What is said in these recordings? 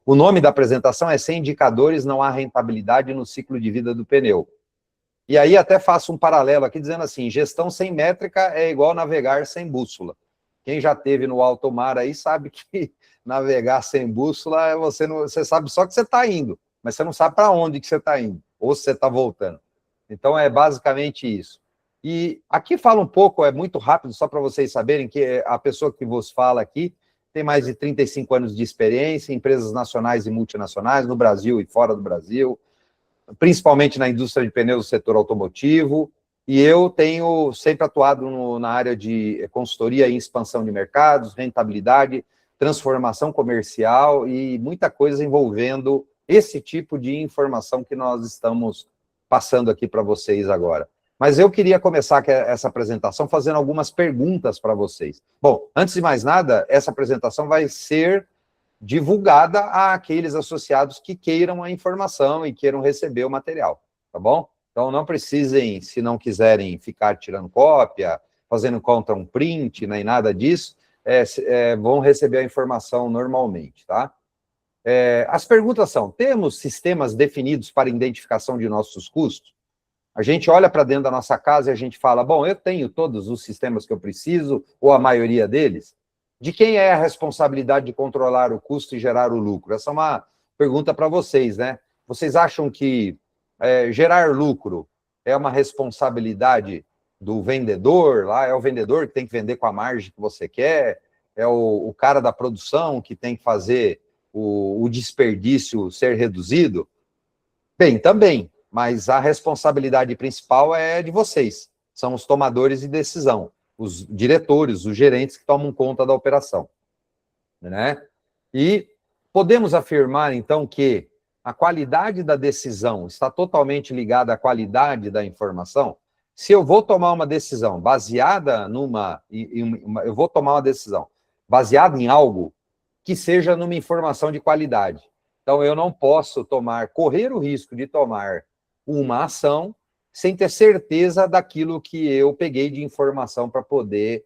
O nome da apresentação é Sem indicadores não há rentabilidade no ciclo de vida do pneu. E aí até faço um paralelo aqui, dizendo assim, gestão sem métrica é igual navegar sem bússola. Quem já esteve no alto mar aí sabe que navegar sem bússola, você sabe só que você está indo, mas você não sabe para onde que você está indo, ou se você está voltando. Então é basicamente isso. E aqui fala um pouco, é muito rápido, só para vocês saberem que a pessoa que vos fala aqui tem mais de 35 anos de experiência em empresas nacionais e multinacionais, no Brasil e fora do Brasil, principalmente na indústria de pneus do setor automotivo, e eu tenho sempre atuado na área de consultoria e expansão de mercados, rentabilidade, transformação comercial e muita coisa envolvendo esse tipo de informação que nós estamos passando aqui para vocês agora. Mas eu queria começar essa apresentação fazendo algumas perguntas para vocês. Bom, antes de mais nada, essa apresentação vai ser divulgada àqueles associados que queiram a informação e queiram receber o material, tá bom? Então, não precisem, se não quiserem ficar tirando cópia, fazendo contra um print, nem nada disso, vão receber a informação normalmente, tá? As perguntas são, temos sistemas definidos para identificação de nossos custos? A gente olha para dentro da nossa casa e a gente fala, bom, eu tenho todos os sistemas que eu preciso, ou a maioria deles? De quem é a responsabilidade de controlar o custo e gerar o lucro? Essa é uma pergunta para vocês, né? Vocês acham que gerar lucro é uma responsabilidade do vendedor, lá é o vendedor que tem que vender com a margem que você quer, é o cara da produção que tem que fazer o desperdício ser reduzido? Bem, também, mas a responsabilidade principal é de vocês, são os tomadores de decisão, os diretores, os gerentes que tomam conta da operação, né? E podemos afirmar, então, que a qualidade da decisão está totalmente ligada à qualidade da informação? Se eu vou tomar uma decisão baseada eu vou tomar uma decisão baseada em algo que seja numa informação de qualidade. Então, eu não posso correr o risco de tomar uma ação sem ter certeza daquilo que eu peguei de informação para poder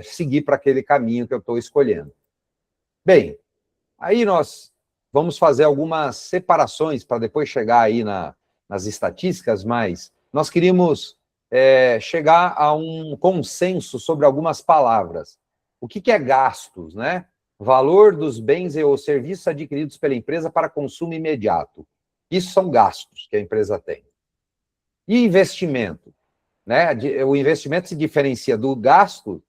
seguir para aquele caminho que eu estou escolhendo. Bem, aí nós vamos fazer algumas separações para depois chegar aí nas estatísticas, mas nós queríamos chegar a um consenso sobre algumas palavras. O que é gastos, né? Valor dos bens e ou serviços adquiridos pela empresa para consumo imediato. Isso são gastos que a empresa tem. E investimento, né? O investimento se diferencia do gasto,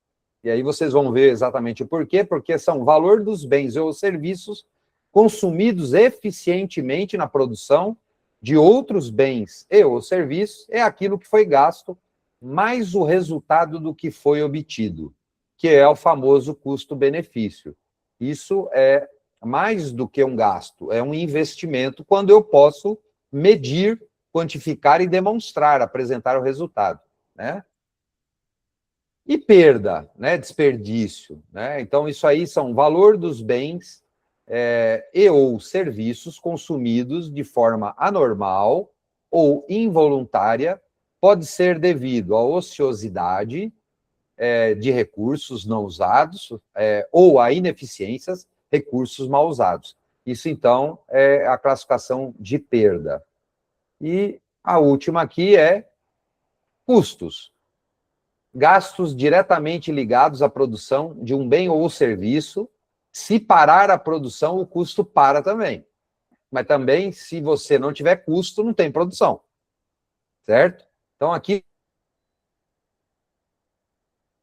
e aí vocês vão ver exatamente o porquê, porque são valor dos bens ou serviços consumidos eficientemente na produção de outros bens e ou serviços, é aquilo que foi gasto, mais o resultado do que foi obtido, que é o famoso custo-benefício. Isso é mais do que um gasto, é um investimento quando eu posso medir, quantificar e demonstrar, apresentar o resultado, né? E perda, né? Desperdício, né? Então, isso aí são valor dos bens e ou serviços consumidos de forma anormal ou involuntária, pode ser devido à ociosidade de recursos não usados ou a ineficiências, recursos mal usados. Isso, então, é a classificação de perda. E a última aqui é custos. Gastos diretamente ligados à produção de um bem ou serviço. Se parar a produção, o custo para também. Mas também, se você não tiver custo, não tem produção. Certo? Então, aqui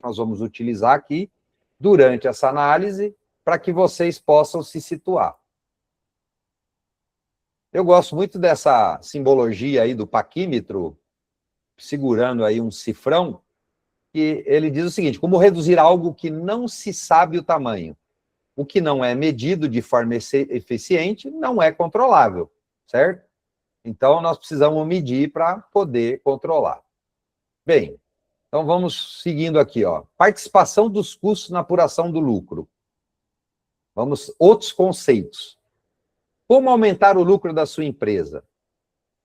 nós vamos utilizar aqui, durante essa análise, para que vocês possam se situar. Eu gosto muito dessa simbologia aí do paquímetro, segurando aí um cifrão, que ele diz o seguinte, como reduzir algo que não se sabe o tamanho. O que não é medido de forma eficiente não é controlável, certo? Então, nós precisamos medir para poder controlar. Bem, então vamos seguindo aqui, ó. Participação dos custos na apuração do lucro. Outros conceitos. Como aumentar o lucro da sua empresa?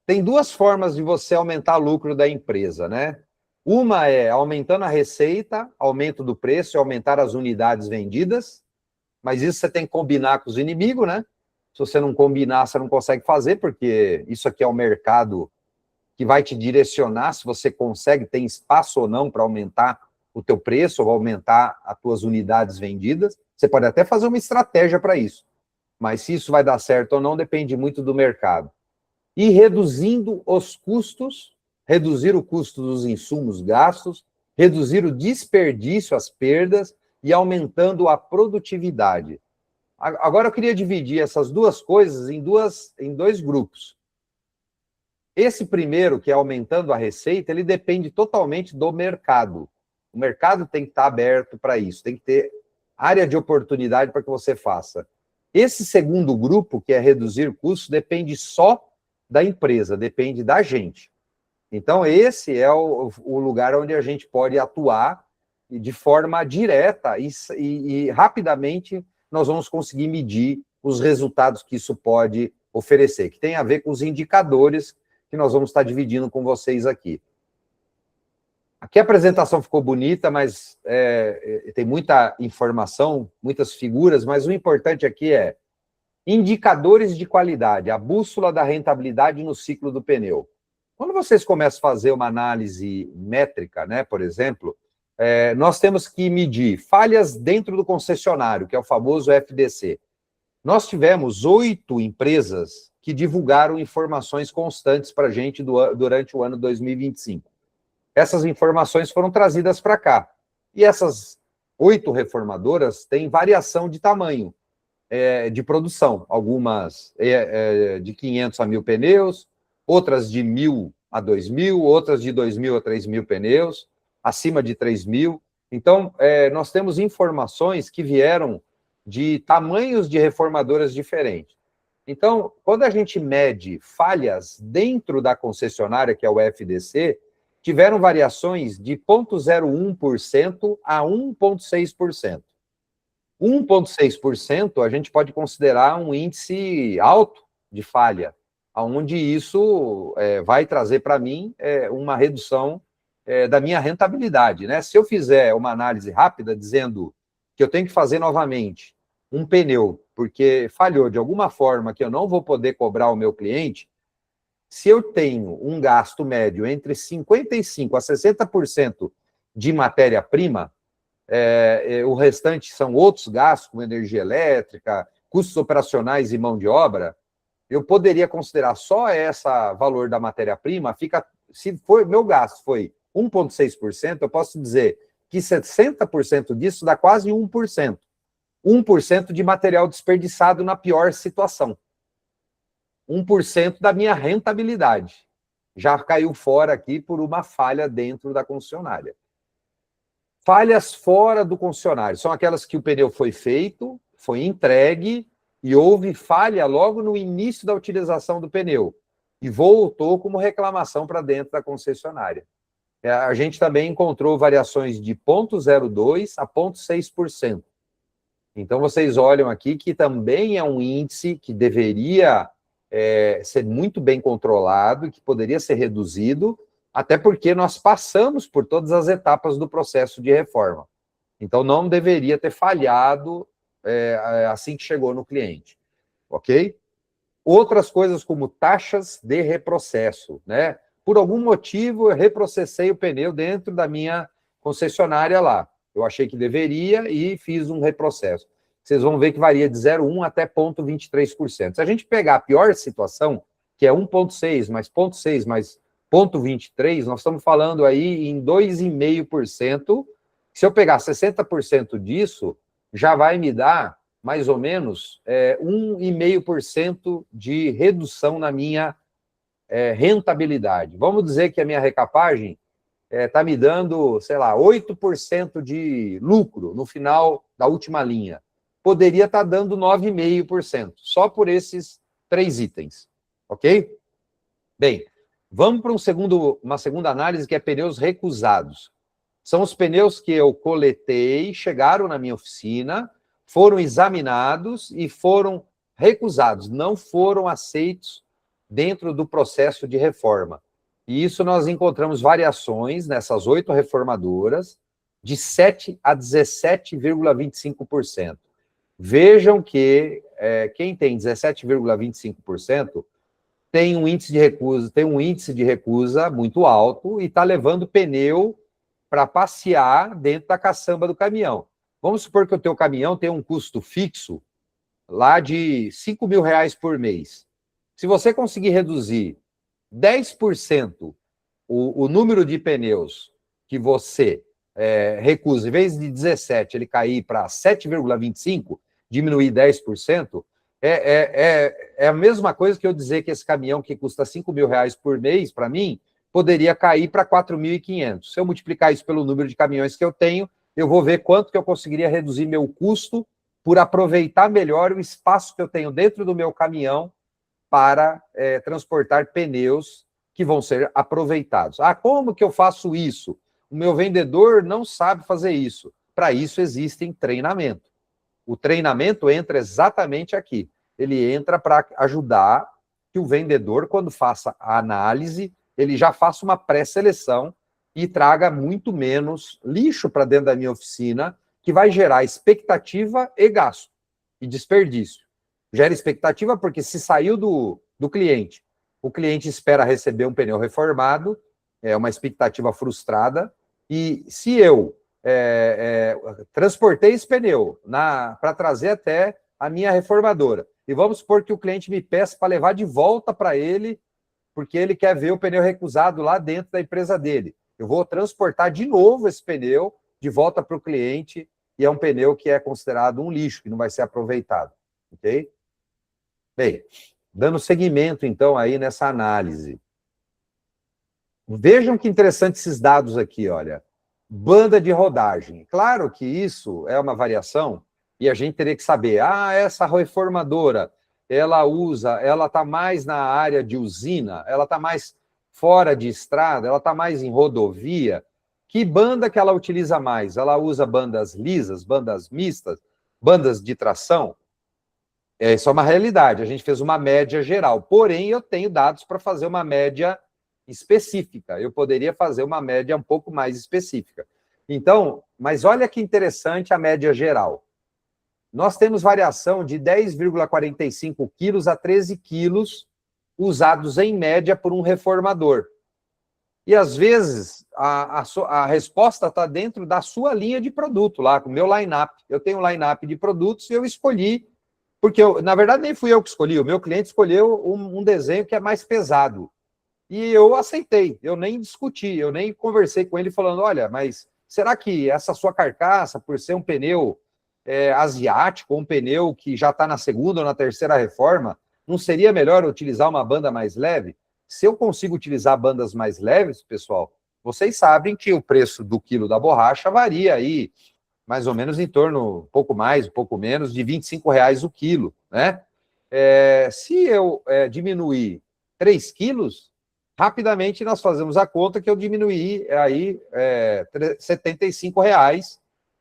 Tem duas formas de você aumentar o lucro da empresa, né? Uma é aumentando a receita, aumento do preço e aumentar as unidades vendidas, mas isso você tem que combinar com os inimigos, né? Se você não combinar, você não consegue fazer, porque isso aqui é o mercado que vai te direcionar se você consegue, tem espaço ou não para aumentar o teu preço ou aumentar as tuas unidades vendidas. Você pode até fazer uma estratégia para isso, mas se isso vai dar certo ou não depende muito do mercado. E reduzindo os custos, reduzir o custo dos insumos gastos, reduzir o desperdício, as perdas e aumentando a produtividade. Agora eu queria dividir essas duas coisas em dois grupos. Esse primeiro, que é aumentando a receita, ele depende totalmente do mercado. O mercado tem que estar aberto para isso, tem que ter área de oportunidade para que você faça. Esse segundo grupo, que é reduzir custos, depende só da empresa, depende da gente. Então, esse é o lugar onde a gente pode atuar de forma direta e rapidamente nós vamos conseguir medir os resultados que isso pode oferecer, que tem a ver com os indicadores que nós vamos estar dividindo com vocês aqui. Aqui a apresentação ficou bonita, mas tem muita informação, muitas figuras, mas o importante aqui é indicadores de qualidade, a bússola da rentabilidade no ciclo do pneu. Quando vocês começam a fazer uma análise métrica, né, por exemplo, nós temos que medir falhas dentro do concessionário, que é o famoso FDC. Nós tivemos 8 empresas que divulgaram informações constantes para a gente durante o ano 2025. Essas informações foram trazidas para cá. E essas 8 reformadoras têm variação de tamanho de produção. Algumas de 500 a 1.000 pneus, outras de 1.000 a 2.000, outras de 2.000 a 3.000 pneus, acima de 3.000. Então, nós temos informações que vieram de tamanhos de reformadoras diferentes. Então, quando a gente mede falhas dentro da concessionária, que é o FDC, tiveram variações de 0,01% a 1,6%. 1,6% a gente pode considerar um índice alto de falha, onde isso vai trazer para mim uma redução da minha rentabilidade, né? Se eu fizer uma análise rápida dizendo que eu tenho que fazer novamente um pneu, porque falhou de alguma forma que eu não vou poder cobrar o meu cliente, se eu tenho um gasto médio entre 55% a 60% de matéria-prima, o restante são outros gastos, como energia elétrica, custos operacionais e mão de obra, eu poderia considerar só esse valor da matéria-prima, se for, meu gasto foi 1,6%, eu posso dizer que 60% disso dá quase 1%. 1% de material desperdiçado na pior situação. 1% da minha rentabilidade. Já caiu fora aqui por uma falha dentro da concessionária. Falhas fora do concessionário são aquelas que o pneu foi feito, foi entregue e houve falha logo no início da utilização do pneu e voltou como reclamação para dentro da concessionária. A gente também encontrou variações de 0,02% a 0,6%. Então, vocês olham aqui que também é um índice que deveria ser muito bem controlado e que poderia ser reduzido, até porque nós passamos por todas as etapas do processo de reforma. Então, não deveria ter falhado assim que chegou no cliente, ok? Outras coisas como taxas de reprocesso, né? Por algum motivo, eu reprocessei o pneu dentro da minha concessionária lá. Eu achei que deveria e fiz um reprocesso. Vocês vão ver que varia de 0,1% até 0,23%. Se a gente pegar a pior situação, que é 1,6%, mais 0,6%, mais 0,23%, nós estamos falando aí em 2,5%. Se eu pegar 60% disso, já vai me dar mais ou menos 1,5% de redução na minha rentabilidade. Vamos dizer que a minha recapagem está me dando, sei lá, 8% de lucro no final da última linha. Poderia estar dando 9,5%, só por esses 3 itens, ok? Bem, vamos para uma segunda análise, que é pneus recusados. São os pneus que eu coletei, chegaram na minha oficina, foram examinados e foram recusados, não foram aceitos dentro do processo de reforma. E isso nós encontramos variações nessas 8 reformadoras de 7% a 17,25%. Vejam que quem tem 17,25% tem um índice de recusa muito alto e está levando pneu para passear dentro da caçamba do caminhão. Vamos supor que o teu caminhão tem um custo fixo lá de R$5.000 por mês. Se você conseguir reduzir 10% o número de pneus que você recusa, em vez de 17, ele cair para 7,25, diminuir 10%, é a mesma coisa que eu dizer que esse caminhão que custa R$5.000 por mês, para mim, poderia cair para 4.500. Se eu multiplicar isso pelo número de caminhões que eu tenho, eu vou ver quanto que eu conseguiria reduzir meu custo por aproveitar melhor o espaço que eu tenho dentro do meu caminhão para transportar pneus que vão ser aproveitados. Ah, como que eu faço isso? O meu vendedor não sabe fazer isso. Para isso existe treinamento. O treinamento entra exatamente aqui. Ele entra para ajudar que o vendedor, quando faça a análise, ele já faça uma pré-seleção e traga muito menos lixo para dentro da minha oficina, que vai gerar expectativa e gasto, e desperdício. Gera expectativa porque se saiu do cliente, o cliente espera receber um pneu reformado, é uma expectativa frustrada, e se eu transportei esse pneu para trazer até a minha reformadora, e vamos supor que o cliente me peça para levar de volta para ele, porque ele quer ver o pneu recusado lá dentro da empresa dele. Eu vou transportar de novo esse pneu de volta para o cliente, e é um pneu que é considerado um lixo, que não vai ser aproveitado. Ok? Bem, dando seguimento, então, aí nessa análise. Vejam que interessante esses dados aqui, olha. Banda de rodagem. Claro que isso é uma variação, e a gente teria que saber, essa reformadora, ela está mais na área de usina, ela está mais fora de estrada, ela está mais em rodovia. Que banda que ela utiliza mais? Ela usa bandas lisas, bandas mistas, bandas de tração? Isso é uma realidade, a gente fez uma média geral, porém eu tenho dados para fazer uma média específica, eu poderia fazer uma média um pouco mais específica. Então, mas olha que interessante a média geral. Nós temos variação de 10,45 quilos a 13 quilos usados em média por um reformador. E às vezes a resposta está dentro da sua linha de produto, lá com o meu line-up. Eu tenho um line-up de produtos e eu escolhi, porque na verdade nem fui eu que escolhi, o meu cliente escolheu um desenho que é mais pesado. E eu aceitei, eu nem discuti, eu nem conversei com ele falando, olha, mas será que essa sua carcaça, por ser um pneu asiático, um pneu que já está na segunda ou na terceira reforma, não seria melhor utilizar uma banda mais leve? Se eu consigo utilizar bandas mais leves, pessoal, vocês sabem que o preço do quilo da borracha varia aí, mais ou menos em torno, um pouco mais, um pouco menos, de R$25 o quilo, né? Se eu diminuir 3 quilos, rapidamente nós fazemos a conta que eu diminuí aí R$75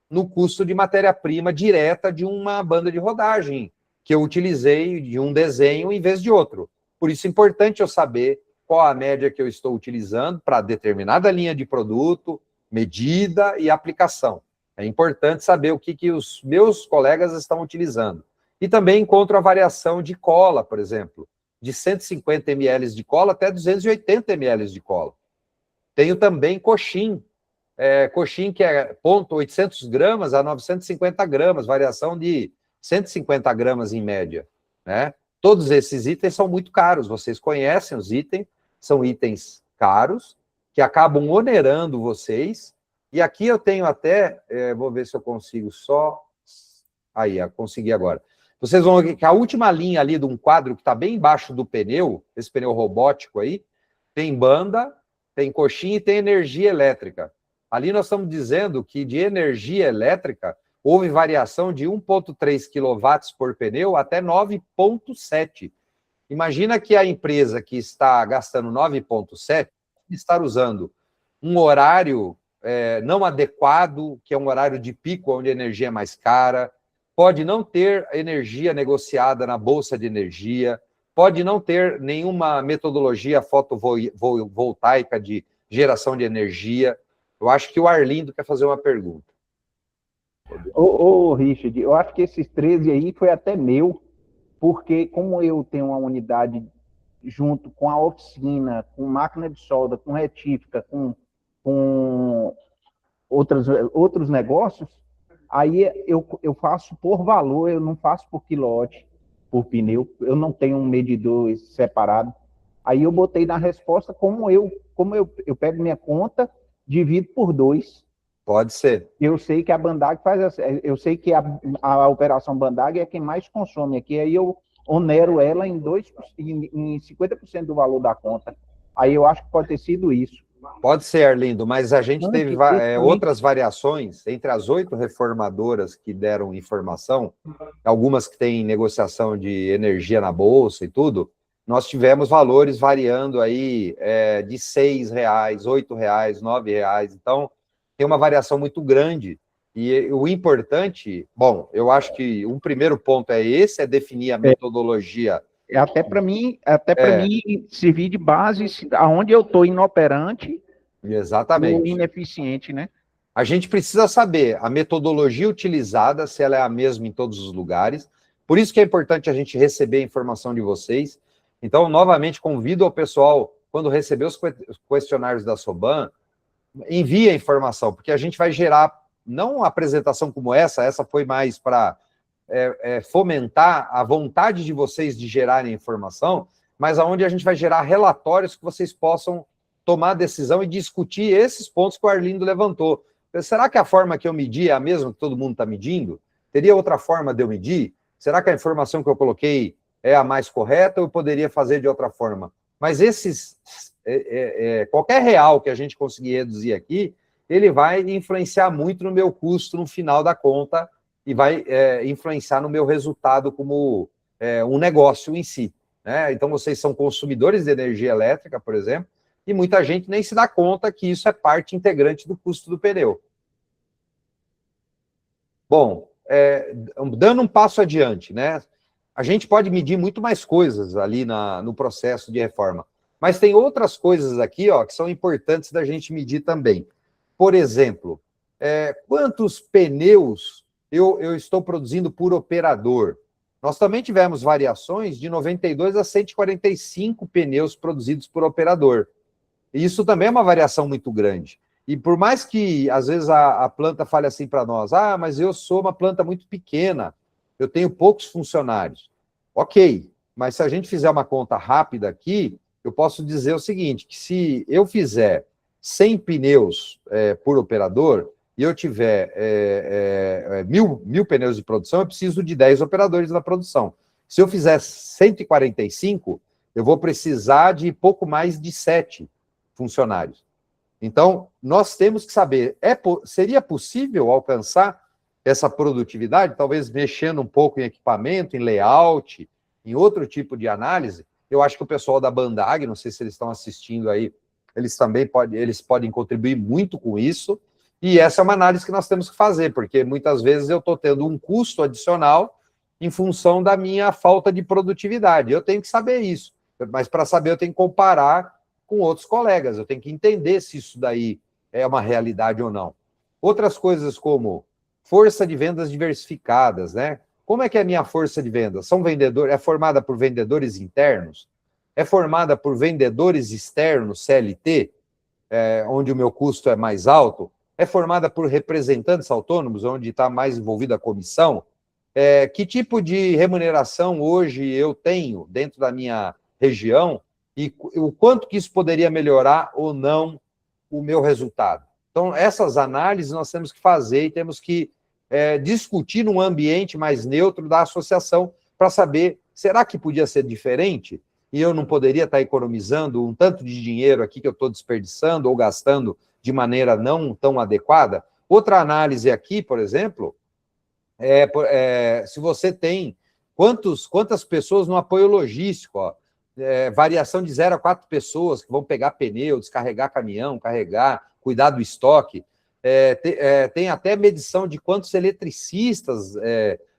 no custo de matéria-prima direta de uma banda de rodagem, que eu utilizei de um desenho em vez de outro. Por isso é importante eu saber qual a média que eu estou utilizando para determinada linha de produto, medida e aplicação. É importante saber o que os meus colegas estão utilizando. E também encontro a variação de cola, por exemplo, de 150 ml de cola até 280 ml de cola. Tenho também coxim, coxim que é 800 gramas a 950 gramas, variação de 150 gramas em média, né? Todos esses itens são muito caros, vocês conhecem os itens, são itens caros, que acabam onerando vocês, e aqui eu tenho até, vou ver se eu consigo só, aí, consegui agora. Vocês vão ver que a última linha ali de um quadro que está bem embaixo do pneu, esse pneu robótico aí, tem banda, tem coxinha e tem energia elétrica. Ali nós estamos dizendo que de energia elétrica houve variação de 1,3 kW por pneu até 9,7. Imagina que a empresa que está gastando 9,7 está usando um horário não adequado, que é um horário de pico, onde a energia é mais cara, pode não ter energia negociada na bolsa de energia, pode não ter nenhuma metodologia fotovoltaica de geração de energia. Eu acho que o Arlindo quer fazer uma pergunta. Ô, Richard, eu acho que esses 13 aí foi até meu. porque como eu tenho uma unidade junto com a oficina, com máquina de solda, com retífica, com outros negócios, aí eu faço por valor, eu não faço por quilote, por pneu, eu não tenho um medidor separado. Aí eu botei na resposta eu pego minha conta, divido por 2. Pode ser. Eu sei que a Bandag faz assim, eu sei que a operação Bandag é quem mais consome aqui, aí eu onero ela em 50% do valor da conta. Aí eu acho que pode ter sido isso. Pode ser, Arlindo, mas a gente teve Antes, outras variações entre as 8 reformadoras que deram informação, algumas que têm negociação de energia na bolsa e tudo, nós tivemos valores variando aí de R$ 6, R$ 8, R$ 9. Então, tem uma variação muito grande. E o importante, bom, eu acho que um primeiro ponto é esse, é definir a metodologia. Até para mim servir de base aonde eu estou inoperante. Exatamente. Ou ineficiente, né? A gente precisa saber a metodologia utilizada, se ela é a mesma em todos os lugares. Por isso que é importante a gente receber a informação de vocês. Então, novamente, convido ao pessoal, quando receber os questionários da Soban, envie a informação, porque a gente vai gerar, não uma apresentação como essa foi mais para fomentar a vontade de vocês de gerarem informação, mas aonde a gente vai gerar relatórios que vocês possam tomar decisão e discutir esses pontos que o Arlindo levantou. Será que a forma que eu medi é a mesma que todo mundo está medindo? Teria outra forma de eu medir? Será que a informação que eu coloquei é a mais correta ou eu poderia fazer de outra forma? Mas qualquer real que a gente conseguir reduzir aqui, ele vai influenciar muito no meu custo no final da conta e vai influenciar no meu resultado como um negócio em si. Né? Então, vocês são consumidores de energia elétrica, por exemplo, e muita gente nem se dá conta que isso é parte integrante do custo do pneu. Bom, dando um passo adiante, né? A gente pode medir muito mais coisas ali no processo de reforma, mas tem outras coisas aqui, ó, que são importantes da gente medir também. Por exemplo, quantos pneus eu estou produzindo por operador? Nós também tivemos variações de 92 a 145 pneus produzidos por operador. Isso também é uma variação muito grande. E por mais que, às vezes, a planta fale assim para nós, mas eu sou uma planta muito pequena, eu tenho poucos funcionários. Ok, mas se a gente fizer uma conta rápida aqui, eu posso dizer o seguinte, que se eu fizer 100 pneus por operador, e eu tiver 1.000 pneus de produção, eu preciso de 10 operadores na produção. Se eu fizer 145, eu vou precisar de pouco mais de 7 funcionários. Então, nós temos que saber, seria possível alcançar essa produtividade, talvez mexendo um pouco em equipamento, em layout, em outro tipo de análise? Eu acho que o pessoal da Bandag, não sei se eles estão assistindo aí, eles podem contribuir muito com isso, e essa é uma análise que nós temos que fazer, porque muitas vezes eu estou tendo um custo adicional em função da minha falta de produtividade. Eu tenho que saber isso, mas para saber eu tenho que comparar com outros colegas, eu tenho que entender se isso daí é uma realidade ou não. Outras coisas como força de vendas diversificadas, né? Como é que é a minha força de vendas? É formada por vendedores internos? É formada por vendedores externos, CLT, onde o meu custo é mais alto? É formada por representantes autônomos, onde está mais envolvida a comissão? Que tipo de remuneração hoje eu tenho dentro da minha região? E o quanto que isso poderia melhorar ou não o meu resultado. Então, essas análises nós temos que fazer e temos que discutir num ambiente mais neutro da associação para saber, será que podia ser diferente? E eu não poderia estar economizando um tanto de dinheiro aqui que eu estou desperdiçando ou gastando de maneira não tão adequada? Outra análise aqui, por exemplo, se você tem quantas pessoas no apoio logístico, ó, variação de 0 a 4 pessoas que vão pegar pneu, descarregar caminhão, carregar, cuidar do estoque. Tem até medição de quantos eletricistas,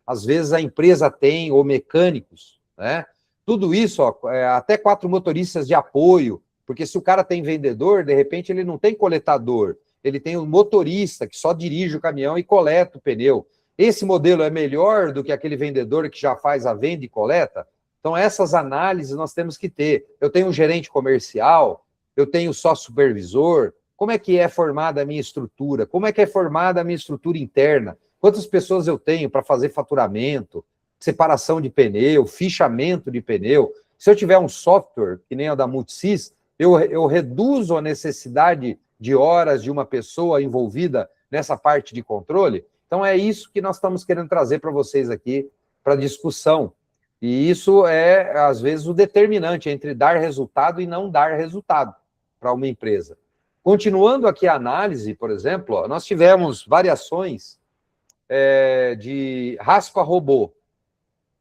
às vezes, a empresa tem, ou mecânicos. Né? Tudo isso, ó, até 4 motoristas de apoio, porque se o cara tem vendedor, de repente ele não tem coletador, ele tem um motorista que só dirige o caminhão e coleta o pneu. Esse modelo é melhor do que aquele vendedor que já faz a venda e coleta? Então, essas análises nós temos que ter. Eu tenho um gerente comercial, eu tenho sócio supervisor, como é que é formada a minha estrutura? Como é que é formada a minha estrutura interna? Quantas pessoas eu tenho para fazer faturamento, separação de pneu, fichamento de pneu? Se eu tiver um software, que nem o da Multisys, eu reduzo a necessidade de horas de uma pessoa envolvida nessa parte de controle. Então, é isso que nós estamos querendo trazer para vocês aqui, para discussão. E isso é, às vezes, o determinante entre dar resultado e não dar resultado para uma empresa. Continuando aqui a análise, por exemplo, ó, nós tivemos variações de raspa robô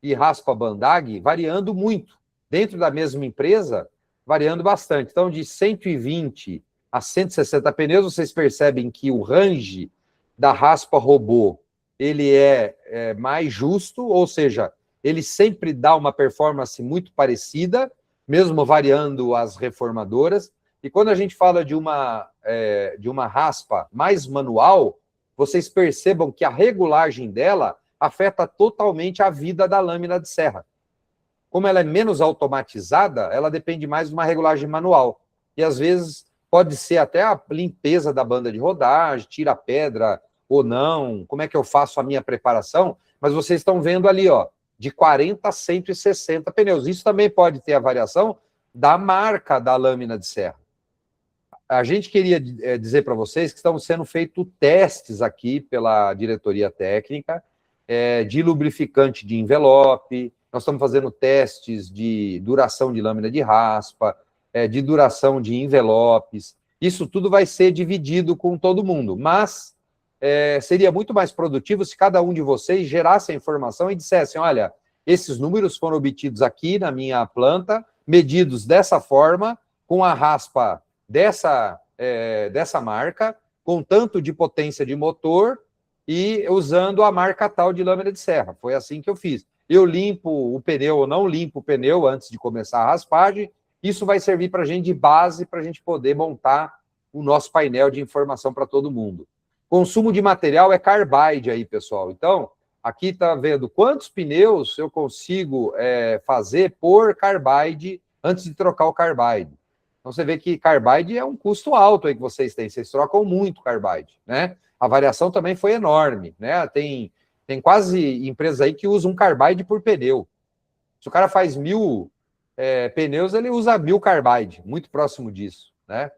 e raspa Bandag variando muito. Dentro da mesma empresa, variando bastante. Então, de 120 a 160 pneus, vocês percebem que o range da raspa robô, ele é mais justo, ou seja, ele sempre dá uma performance muito parecida, mesmo variando as reformadoras. E quando a gente fala de uma raspa mais manual, vocês percebam que a regulagem dela afeta totalmente a vida da lâmina de serra. Como ela é menos automatizada, ela depende mais de uma regulagem manual. E às vezes pode ser até a limpeza da banda de rodagem, tira a pedra ou não, como é que eu faço a minha preparação, mas vocês estão vendo ali, ó, de 40 a 160 pneus. Isso também pode ter a variação da marca da lâmina de serra. A gente queria dizer para vocês que estão sendo feitos testes aqui pela diretoria técnica de lubrificante de envelope, nós estamos fazendo testes de duração de lâmina de raspa, de duração de envelopes. Isso tudo vai ser dividido com todo mundo, mas seria muito mais produtivo se cada um de vocês gerasse a informação e dissessem, olha, esses números foram obtidos aqui na minha planta, medidos dessa forma, com a raspa dessa marca, com tanto de potência de motor e usando a marca tal de lâmina de serra. Foi assim que eu fiz. Eu limpo o pneu ou não limpo o pneu antes de começar a raspagem. Isso vai servir para a gente de base para a gente poder montar o nosso painel de informação para todo mundo. Consumo de material é carbide aí, pessoal. Então, aqui está vendo quantos pneus eu consigo fazer por carbide antes de trocar o carbide. Então, você vê que carbide é um custo alto aí que vocês têm. Vocês trocam muito carbide, né? A variação também foi enorme, né? Tem quase empresas aí que usam carbide por pneu. Se o cara faz 1000 pneus, ele usa 1000 carbide, muito próximo disso, né?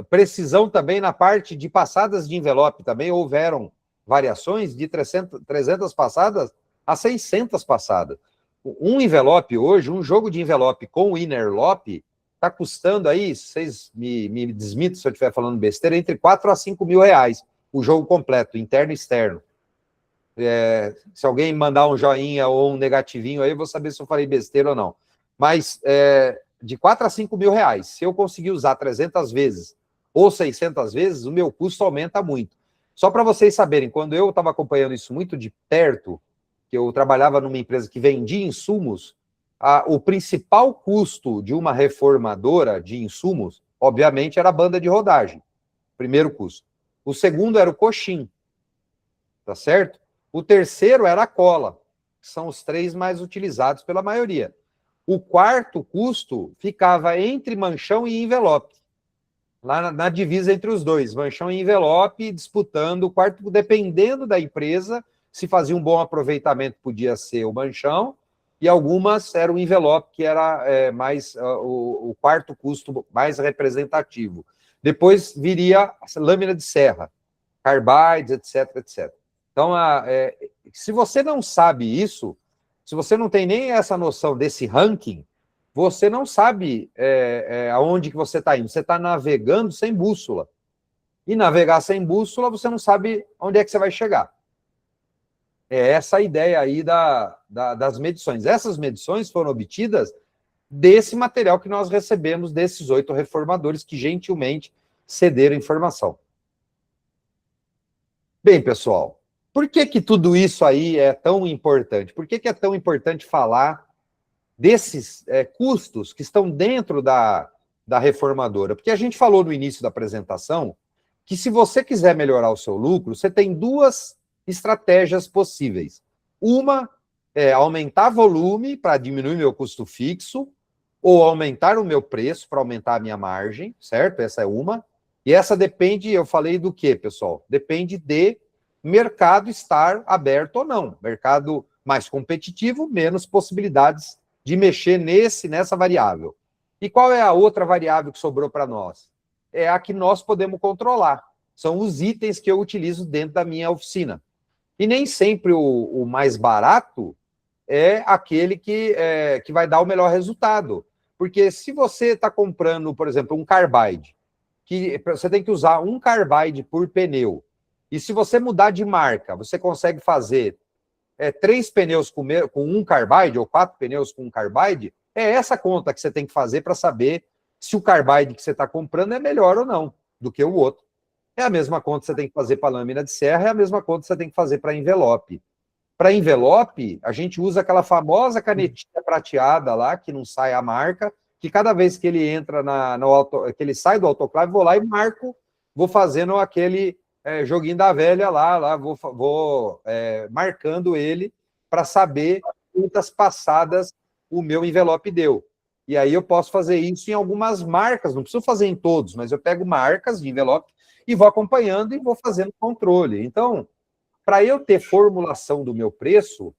Precisão também na parte de passadas de envelope, também houveram variações de 300 passadas a 600 passadas. Um envelope hoje, um jogo de envelope com innerlock, está custando aí, vocês me desmitem se eu estiver falando besteira, entre 4 a 5 mil reais, o jogo completo, interno e externo. Se alguém mandar um joinha ou um negativinho aí, eu vou saber se eu falei besteira ou não. Mas de 4 a 5 mil reais, se eu conseguir usar 300 vezes ou 600 vezes, o meu custo aumenta muito. Só para vocês saberem, quando eu estava acompanhando isso muito de perto, que eu trabalhava numa empresa que vendia insumos, o principal custo de uma reformadora de insumos, obviamente, era a banda de rodagem, primeiro custo. O segundo era o coxim, tá certo? O terceiro era a cola, que são os 3 mais utilizados pela maioria. O quarto custo ficava entre manchão e envelope, lá na divisa entre os dois, manchão e envelope, disputando o quarto, dependendo da empresa, se fazia um bom aproveitamento, podia ser o manchão, e algumas era o envelope, que era mais o quarto custo mais representativo. Depois viria a lâmina de serra, carbides, etc, etc. Então, se você não sabe isso, se você não tem nem essa noção desse ranking, você não sabe aonde que você está indo. Você está navegando sem bússola. E navegar sem bússola, você não sabe onde é que você vai chegar. É essa a ideia aí das medições. Essas medições foram obtidas desse material que nós recebemos desses 8 reformadores que gentilmente cederam informação. Bem, pessoal, por que tudo isso aí é tão importante? Por que é tão importante falar desses custos que estão dentro da reformadora? Porque a gente falou no início da apresentação que se você quiser melhorar o seu lucro, você tem duas estratégias possíveis. Uma é aumentar volume para diminuir meu custo fixo, ou aumentar o meu preço para aumentar a minha margem, certo? Essa é uma. E essa depende, eu falei do quê, pessoal? Depende de mercado estar aberto ou não. Mercado mais competitivo, menos possibilidades de mexer nessa variável. E qual é a outra variável que sobrou para nós? É a que nós podemos controlar. São os itens que eu utilizo dentro da minha oficina. E nem sempre o mais barato é aquele que vai dar o melhor resultado. Porque se você está comprando, por exemplo, um carbide, que você tem que usar um carbide por pneu, e se você mudar de marca, você consegue fazer 3 pneus com um carbide, ou 4 pneus com um carbide, é essa conta que você tem que fazer para saber se o carbide que você está comprando é melhor ou não do que o outro. É a mesma conta que você tem que fazer para lâmina de serra, é a mesma conta que você tem que fazer para envelope. Para envelope, a gente usa aquela famosa canetinha prateada lá, que não sai a marca, que cada vez que ele entra que ele sai do autoclave, vou lá e marco, vou fazendo aquele joguinho da velha lá vou marcando ele para saber quantas passadas o meu envelope deu. E aí eu posso fazer isso em algumas marcas, não preciso fazer em todos, mas eu pego marcas de envelope e vou acompanhando e vou fazendo controle. Então, para eu ter formulação do meu preço,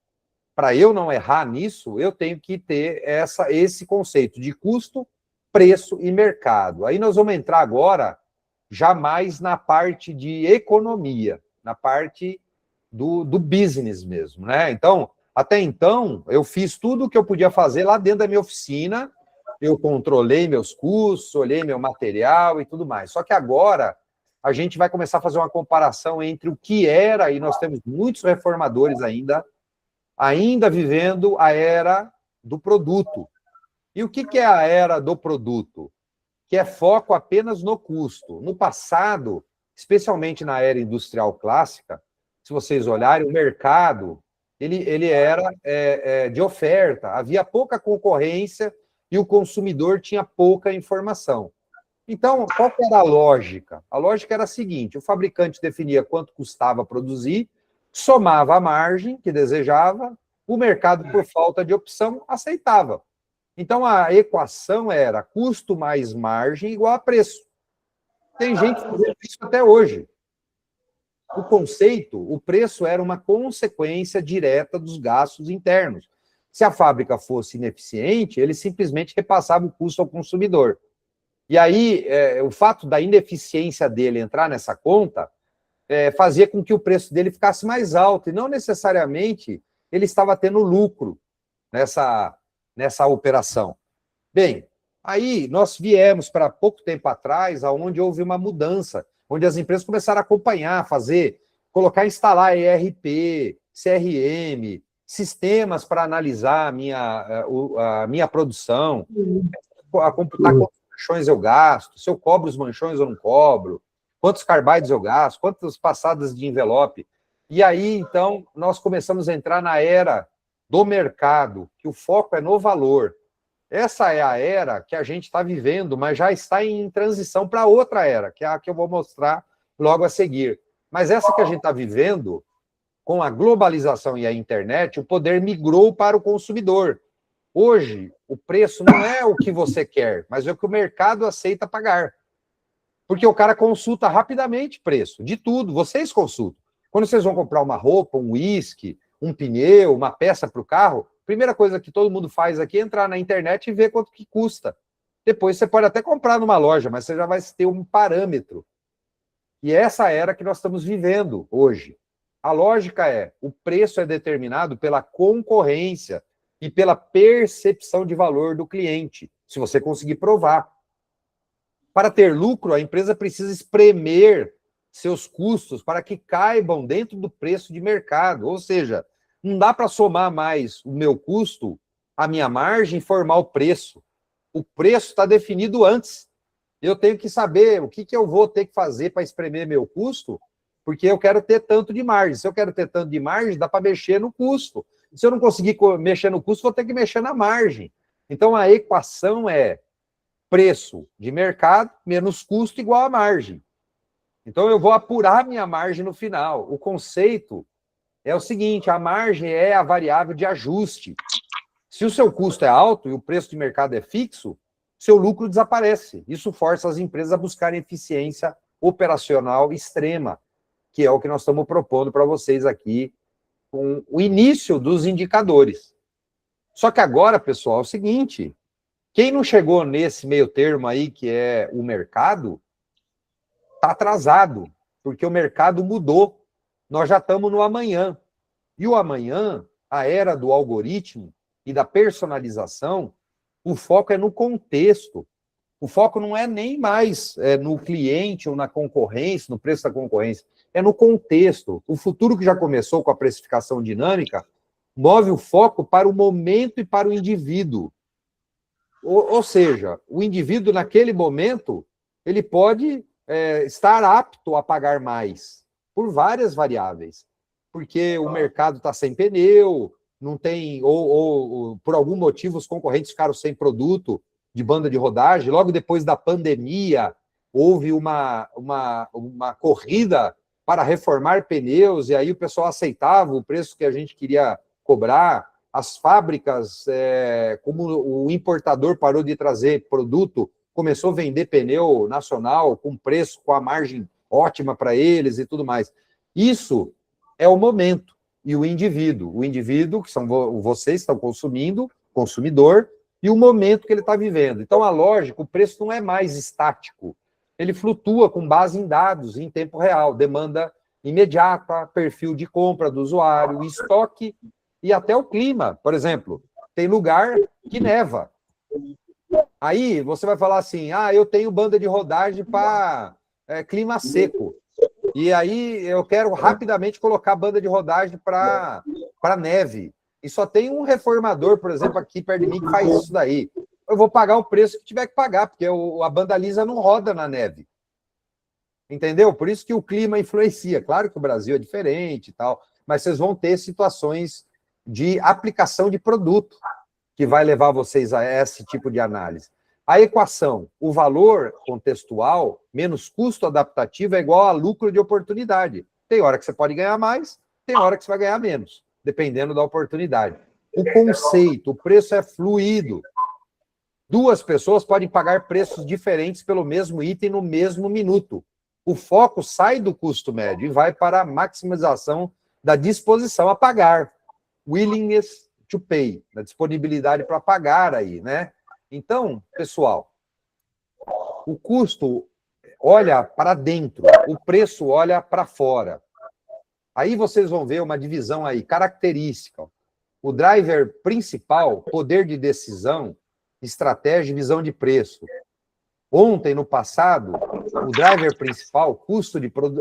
para eu não errar nisso, eu tenho que ter esse conceito de custo, preço e mercado. Aí nós vamos entrar agora já mais na parte de economia, na parte do business mesmo, né? Então, até então, eu fiz tudo o que eu podia fazer lá dentro da minha oficina, eu controlei meus custos, olhei meu material e tudo mais. Só que agora a gente vai começar a fazer uma comparação entre o que era, e nós temos muitos reformadores ainda vivendo a era do produto. E o que é a era do produto? Que é foco apenas no custo. No passado, especialmente na era industrial clássica, se vocês olharem, o mercado ele era de oferta, havia pouca concorrência e o consumidor tinha pouca informação. Então, qual que era a lógica? A lógica era a seguinte: o fabricante definia quanto custava produzir, somava a margem que desejava, o mercado, por falta de opção, aceitava. Então, a equação era custo mais margem igual a preço. Tem gente fazendo isso até hoje. O conceito, o preço era uma consequência direta dos gastos internos. Se a fábrica fosse ineficiente, ele simplesmente repassava o custo ao consumidor. E aí, o fato da ineficiência dele entrar nessa conta fazia com que o preço dele ficasse mais alto, e não necessariamente ele estava tendo lucro nessa operação. Bem, aí nós viemos para pouco tempo atrás, onde houve uma mudança, onde as empresas começaram a acompanhar, instalar ERP, CRM, sistemas para analisar a minha produção, a computar quantos manchões eu gasto, se eu cobro os manchões ou não cobro, quantos carbides eu gasto, quantas passadas de envelope. E aí, então, nós começamos a entrar na era do mercado, que o foco é no valor. Essa é a era que a gente está vivendo, mas já está em transição para outra era, que é a que eu vou mostrar logo a seguir. Mas essa que a gente está vivendo, com a globalização e a internet, o poder migrou para o consumidor. Hoje, o preço não é o que você quer, mas é o que o mercado aceita pagar. Porque o cara consulta rapidamente preço, de tudo, vocês consultam. Quando vocês vão comprar uma roupa, um uísque, um pneu, uma peça para o carro, a primeira coisa que todo mundo faz aqui é entrar na internet e ver quanto que custa. Depois você pode até comprar numa loja, mas você já vai ter um parâmetro. E essa era que nós estamos vivendo hoje. A lógica o preço é determinado pela concorrência e pela percepção de valor do cliente, se você conseguir provar. Para ter lucro, a empresa precisa espremer seus custos para que caibam dentro do preço de mercado. Ou seja, não dá para somar mais o meu custo, a minha margem, e formar o preço. O preço está definido antes. Eu tenho que saber o que eu vou ter que fazer para espremer meu custo, porque eu quero ter tanto de margem. Se eu quero ter tanto de margem, dá para mexer no custo. Se eu não conseguir mexer no custo, vou ter que mexer na margem. Então, a equação é preço de mercado menos custo igual a margem. Então, eu vou apurar minha margem no final. O conceito é o seguinte, a margem é a variável de ajuste. Se o seu custo é alto e o preço de mercado é fixo, seu lucro desaparece. Isso força as empresas a buscarem eficiência operacional extrema, que é o que nós estamos propondo para vocês aqui com o início dos indicadores. Só que agora, pessoal, é o seguinte, quem não chegou nesse meio termo aí, que é o mercado, está atrasado, porque o mercado mudou. Nós já estamos no amanhã. E o amanhã, a era do algoritmo e da personalização, o foco é no contexto. O foco não é nem mais no cliente ou na concorrência, no preço da concorrência, é no contexto. O futuro que já começou com a precificação dinâmica move o foco para o momento e para o indivíduo. Ou seja, o indivíduo naquele momento, ele pode estar apto a pagar mais, por várias variáveis. Porque o mercado está sem pneu, não tem, ou por algum motivo os concorrentes ficaram sem produto de banda de rodagem. Logo depois da pandemia, houve uma corrida para reformar pneus, e aí o pessoal aceitava o preço que a gente queria cobrar. As fábricas, como o importador parou de trazer produto, começou a vender pneu nacional com preço, com a margem ótima para eles e tudo mais. Isso é o momento. E o indivíduo, que são vocês que estão consumindo, consumidor, e o momento que ele está vivendo. Então, a lógica, o preço não é mais estático. Ele flutua com base em dados, em tempo real, demanda imediata, perfil de compra do usuário, estoque e até o clima. Por exemplo, tem lugar que neva. Aí você vai falar assim, eu tenho banda de rodagem para clima seco. E aí eu quero rapidamente colocar banda de rodagem para neve. E só tem um reformador, por exemplo, aqui perto de mim que faz isso daí. Eu vou pagar o preço que tiver que pagar, porque a banda lisa não roda na neve. Entendeu? Por isso que o clima influencia. Claro que o Brasil é diferente e tal, mas vocês vão ter situações de aplicação de produto que vai levar vocês a esse tipo de análise. A equação, o valor contextual menos custo adaptativo é igual a lucro de oportunidade. Tem hora que você pode ganhar mais, tem hora que você vai ganhar menos, dependendo da oportunidade. O conceito, o preço é fluido. Duas pessoas podem pagar preços diferentes pelo mesmo item no mesmo minuto. O foco sai do custo médio e vai para a maximização da disposição a pagar. Willingness to pay, da disponibilidade para pagar aí, né? Então, pessoal, o custo olha para dentro, o preço olha para fora. Aí vocês vão ver uma divisão aí, característica. O driver principal, poder de decisão, estratégia e visão de preço. Ontem, no passado, o driver principal,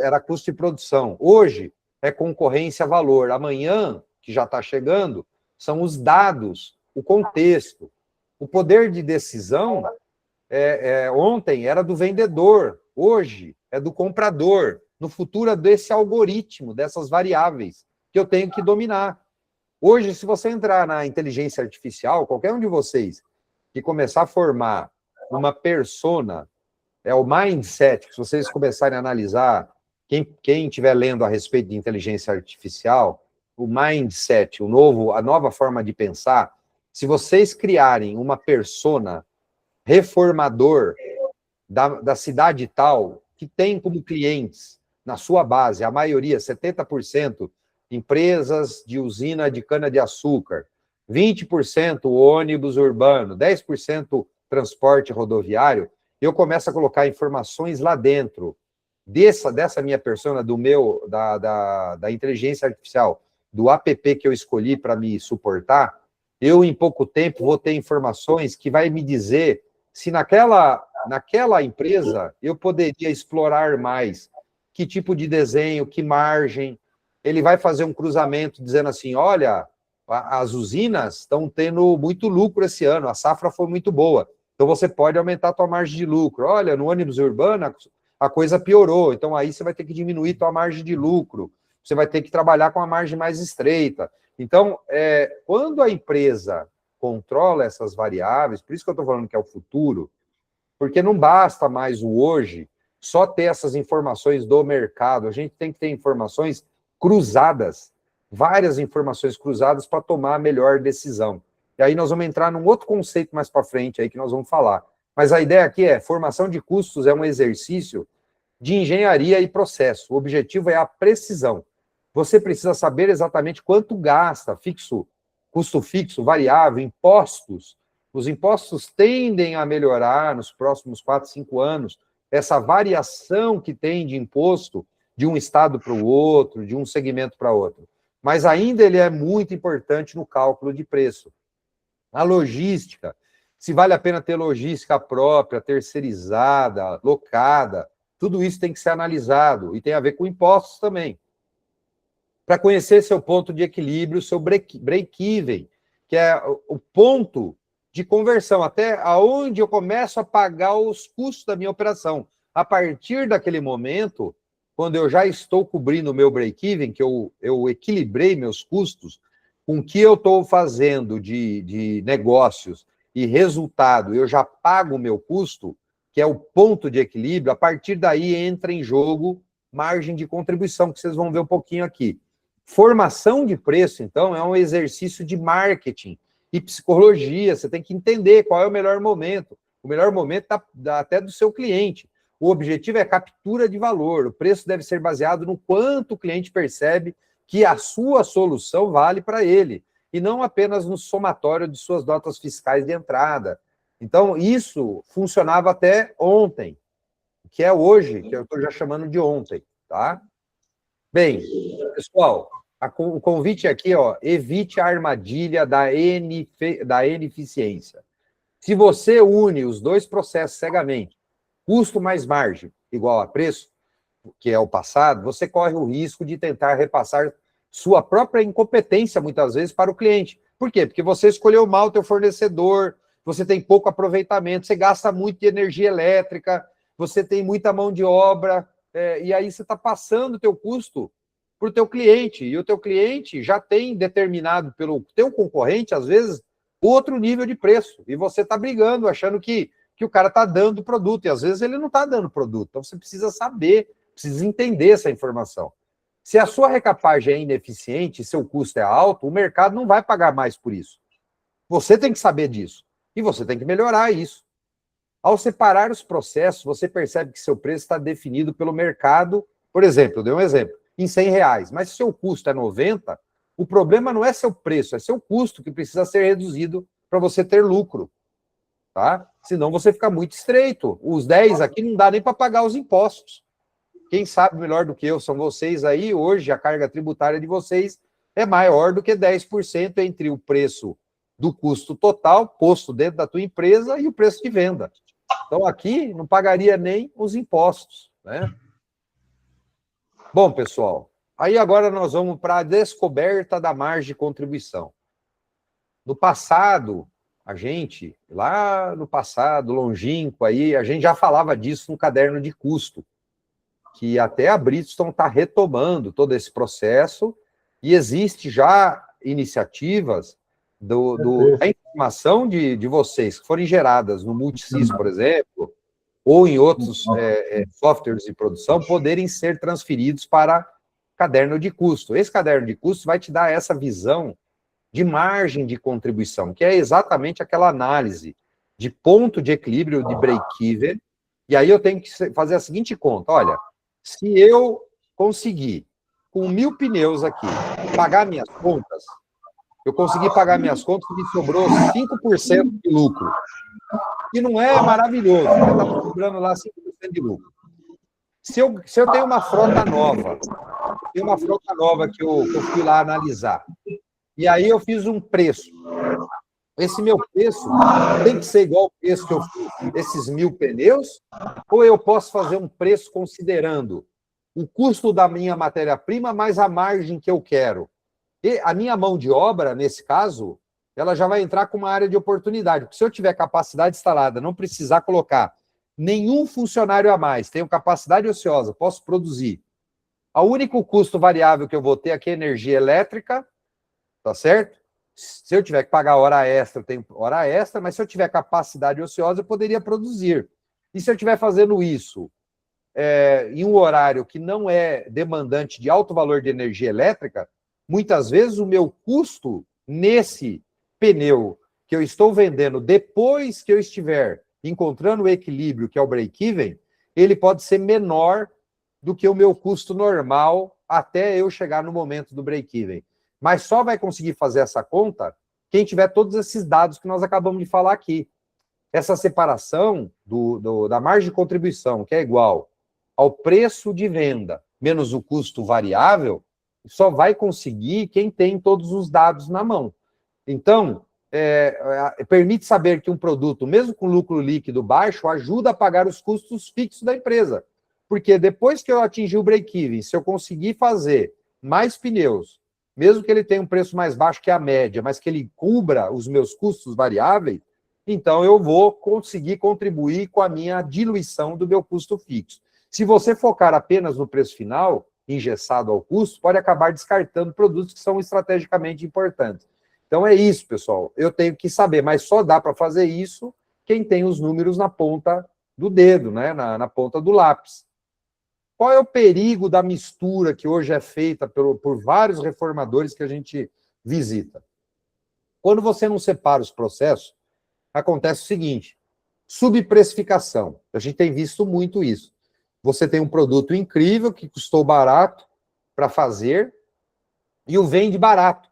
era custo de produção. Hoje, é concorrência-valor. Amanhã, que já está chegando, são os dados, o contexto. O poder de decisão, ontem, era do vendedor. Hoje, é do comprador. No futuro, é desse algoritmo, dessas variáveis, que eu tenho que dominar. Hoje, se você entrar na inteligência artificial, qualquer um de vocês que começar a formar uma persona, o mindset, que se vocês começarem a analisar, quem estiver lendo a respeito de inteligência artificial, o mindset, a nova forma de pensar, se vocês criarem uma persona reformador da cidade tal, que tem como clientes, na sua base, a maioria, 70%, empresas de usina de cana-de-açúcar, 20% ônibus urbano, 10% transporte rodoviário, eu começo a colocar informações lá dentro dessa minha persona, da inteligência artificial, do app que eu escolhi para me suportar, eu, em pouco tempo, vou ter informações que vai me dizer se naquela empresa eu poderia explorar mais, que tipo de desenho, que margem. Ele vai fazer um cruzamento dizendo assim, olha, as usinas estão tendo muito lucro esse ano, a safra foi muito boa, então você pode aumentar a tua margem de lucro. Olha, no ônibus urbano a coisa piorou, então aí você vai ter que diminuir tua margem de lucro, você vai ter que trabalhar com a margem mais estreita. Então, quando a empresa controla essas variáveis, por isso que eu estou falando que é o futuro, porque não basta mais o hoje só ter essas informações do mercado, a gente tem que ter informações cruzadas, várias informações cruzadas para tomar a melhor decisão. E aí nós vamos entrar num outro conceito mais para frente aí que nós vamos falar. Mas a ideia aqui é, formação de custos é um exercício de engenharia e processo. O objetivo é a precisão. Você precisa saber exatamente quanto gasta, fixo, custo fixo, variável, impostos. Os impostos tendem a melhorar nos próximos 4, 5 anos. Essa variação que tem de imposto de um estado para o outro, de um segmento para outro. Mas ainda ele é muito importante no cálculo de preço. A logística, se vale a pena ter logística própria, terceirizada, locada, tudo isso tem que ser analisado e tem a ver com impostos também. Para conhecer seu ponto de equilíbrio, seu break-even, que é o ponto de conversão, até aonde eu começo a pagar os custos da minha operação. A partir daquele momento, quando eu já estou cobrindo o meu break-even, que eu equilibrei meus custos, com o que eu estou fazendo de negócios e resultado, eu já pago o meu custo, que é o ponto de equilíbrio, a partir daí entra em jogo margem de contribuição, que vocês vão ver um pouquinho aqui. Formação de preço, então, é um exercício de marketing e psicologia, você tem que entender qual é o melhor momento. O melhor momento está até do seu cliente. O objetivo é captura de valor, o preço deve ser baseado no quanto o cliente percebe que a sua solução vale para ele, e não apenas no somatório de suas notas fiscais de entrada. Então, isso funcionava até ontem, que é hoje, que eu estou já chamando de ontem, tá? Bem, pessoal, o convite aqui, ó, evite a armadilha da ineficiência. Se você une os dois processos cegamente, custo mais margem igual a preço, que é o passado, você corre o risco de tentar repassar sua própria incompetência, muitas vezes, para o cliente. Por quê? Porque você escolheu mal o teu fornecedor, você tem pouco aproveitamento, você gasta muito de energia elétrica, você tem muita mão de obra, e aí você está passando o teu custo para o teu cliente, e o teu cliente já tem determinado pelo teu concorrente, às vezes, outro nível de preço, e você está brigando, achando que o cara está dando produto, e às vezes ele não está dando produto, então você precisa saber, precisa entender essa informação. Se a sua recapagem é ineficiente, seu custo é alto, o mercado não vai pagar mais por isso. Você tem que saber disso, e você tem que melhorar isso. Ao separar os processos, você percebe que seu preço está definido pelo mercado, por exemplo, eu dei um exemplo, em R$100, mas se seu custo é 90, o problema não é seu preço, é seu custo que precisa ser reduzido para você ter lucro. Tá? Senão você fica muito estreito. Os 10 aqui não dá nem para pagar os impostos. Quem sabe melhor do que eu são vocês aí. Hoje a carga tributária de vocês é maior do que 10% entre o preço do custo total posto dentro da tua empresa e o preço de venda. Então aqui não pagaria nem os impostos, né? Bom, pessoal, aí agora nós vamos para a descoberta da margem de contribuição. No passado, lá no passado, longínquo, aí, a gente já falava disso no caderno de custo, que até a Bridgestone está retomando todo esse processo, e existe já iniciativas a informação de vocês que forem geradas no Multisys, por exemplo, ou em outros softwares de produção, poderem ser transferidos para caderno de custo. Esse caderno de custo vai te dar essa visão de margem de contribuição, que é exatamente aquela análise de ponto de equilíbrio de break-even, e aí eu tenho que fazer a seguinte conta, olha, se eu conseguir, com 1.000 pneus aqui, pagar minhas contas, eu consegui pagar minhas contas e me sobrou 5% de lucro. E não é maravilhoso, porque estava sobrando lá 5% de lucro. Se eu tenho uma frota nova, que eu fui lá analisar, e aí eu fiz um preço. Esse meu preço tem que ser igual ao preço que eu fiz esses 1.000 pneus, ou eu posso fazer um preço considerando o custo da minha matéria-prima mais a margem que eu quero? E a minha mão de obra, nesse caso, ela já vai entrar com uma área de oportunidade. Porque se eu tiver capacidade instalada, não precisar colocar nenhum funcionário a mais, tenho capacidade ociosa, posso produzir. O único custo variável que eu vou ter aqui é energia elétrica, tá certo? Se eu tiver que pagar hora extra, eu tenho hora extra, mas se eu tiver capacidade ociosa, eu poderia produzir. E se eu estiver fazendo isso em um horário que não é demandante de alto valor de energia elétrica, muitas vezes o meu custo nesse pneu que eu estou vendendo depois que eu estiver encontrando o equilíbrio, que é o break-even, ele pode ser menor do que o meu custo normal até eu chegar no momento do break-even. Mas só vai conseguir fazer essa conta quem tiver todos esses dados que nós acabamos de falar aqui. Essa separação da margem de contribuição, que é igual ao preço de venda menos o custo variável, só vai conseguir quem tem todos os dados na mão. Então, permite saber que um produto, mesmo com lucro líquido baixo, ajuda a pagar os custos fixos da empresa. Porque depois que eu atingir o break-even, se eu conseguir fazer mais pneus, mesmo que ele tenha um preço mais baixo que a média, mas que ele cubra os meus custos variáveis, então eu vou conseguir contribuir com a minha diluição do meu custo fixo. Se você focar apenas no preço final, engessado ao custo, pode acabar descartando produtos que são estrategicamente importantes. Então é isso, pessoal. Eu tenho que saber, mas só dá para fazer isso quem tem os números na ponta do dedo, né? na ponta do lápis. Qual é o perigo da mistura que hoje é feita por vários reformadores que a gente visita? Quando você não separa os processos, acontece o seguinte: subprecificação. A gente tem visto muito isso. Você tem um produto incrível que custou barato para fazer e o vende barato.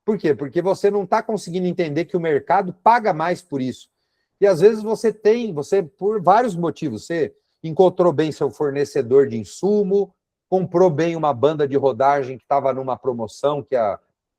Por quê? Porque você não está conseguindo entender que o mercado paga mais por isso. E às vezes você por vários motivos, você encontrou bem seu fornecedor de insumo, comprou bem uma banda de rodagem que estava numa promoção que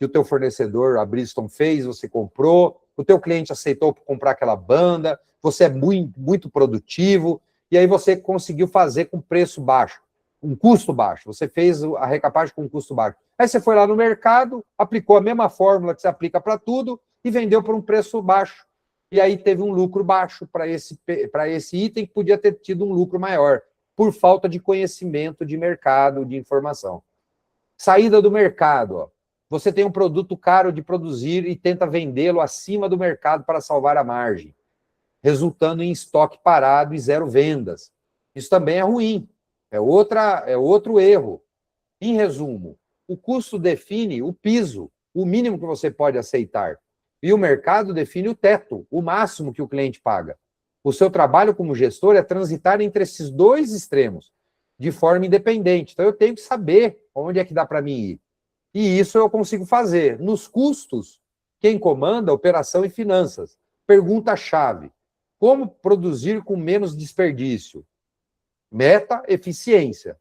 o teu fornecedor, a Bridgestone, fez, você comprou, o teu cliente aceitou comprar aquela banda, você é muito, muito produtivo, e aí você conseguiu fazer com preço baixo, um custo baixo, você fez a recapagem com um custo baixo. Aí você foi lá no mercado, aplicou a mesma fórmula que você aplica para tudo e vendeu por um preço baixo. E aí teve um lucro baixo para esse item que podia ter tido um lucro maior, por falta de conhecimento de mercado, de informação. Saída do mercado. Ó. Você tem um produto caro de produzir e tenta vendê-lo acima do mercado para salvar a margem, resultando em estoque parado e zero vendas. Isso também é ruim. É outro erro. Em resumo, o custo define o piso, o mínimo que você pode aceitar. E o mercado define o teto, o máximo que o cliente paga. O seu trabalho como gestor é transitar entre esses dois extremos, de forma independente. Então, eu tenho que saber onde é que dá para mim ir. E isso eu consigo fazer. Nos custos, quem comanda, operação e finanças. Pergunta-chave. Como produzir com menos desperdício? Meta, eficiência.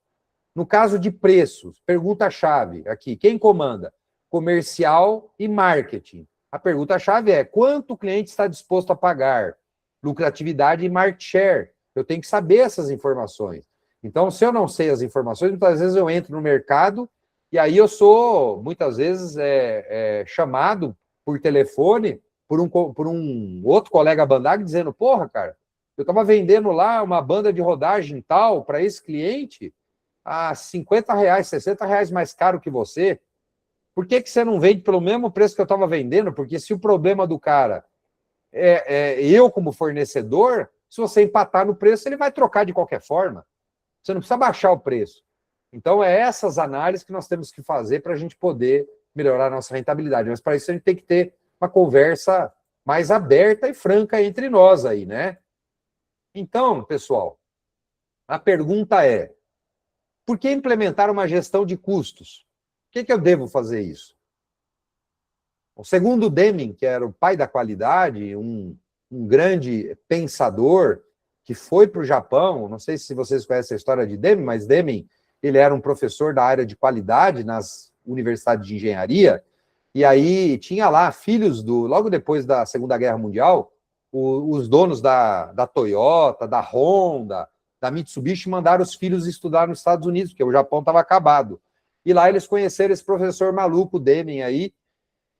No caso de preços, pergunta-chave aqui. Quem comanda? Comercial e marketing. A pergunta-chave é: quanto o cliente está disposto a pagar? Lucratividade e market share. Eu tenho que saber essas informações. Então, se eu não sei as informações, muitas vezes eu entro no mercado e aí eu sou, muitas vezes, chamado por telefone por um outro colega bandagem dizendo: porra, cara, eu estava vendendo lá uma banda de rodagem tal para esse cliente a R$50, R$60 mais caro que você. Por que você não vende pelo mesmo preço que eu estava vendendo? Porque se o problema do cara eu como fornecedor, se você empatar no preço, ele vai trocar de qualquer forma. Você não precisa baixar o preço. Então, é essas análises que nós temos que fazer para a gente poder melhorar a nossa rentabilidade. Mas para isso a gente tem que ter uma conversa mais aberta e franca entre nós aí, né? Então, pessoal, a pergunta é: por que implementar uma gestão de custos? Por que eu devo fazer isso? O segundo Deming, que era o pai da qualidade, um grande pensador que foi para o Japão, não sei se vocês conhecem a história de Deming, mas Deming, ele era um professor da área de qualidade nas universidades de engenharia, e aí tinha lá filhos logo depois da Segunda Guerra Mundial, os donos da Toyota, da Honda, da Mitsubishi mandaram os filhos estudar nos Estados Unidos, porque o Japão estava acabado. E lá eles conheceram esse professor maluco, Deming, aí,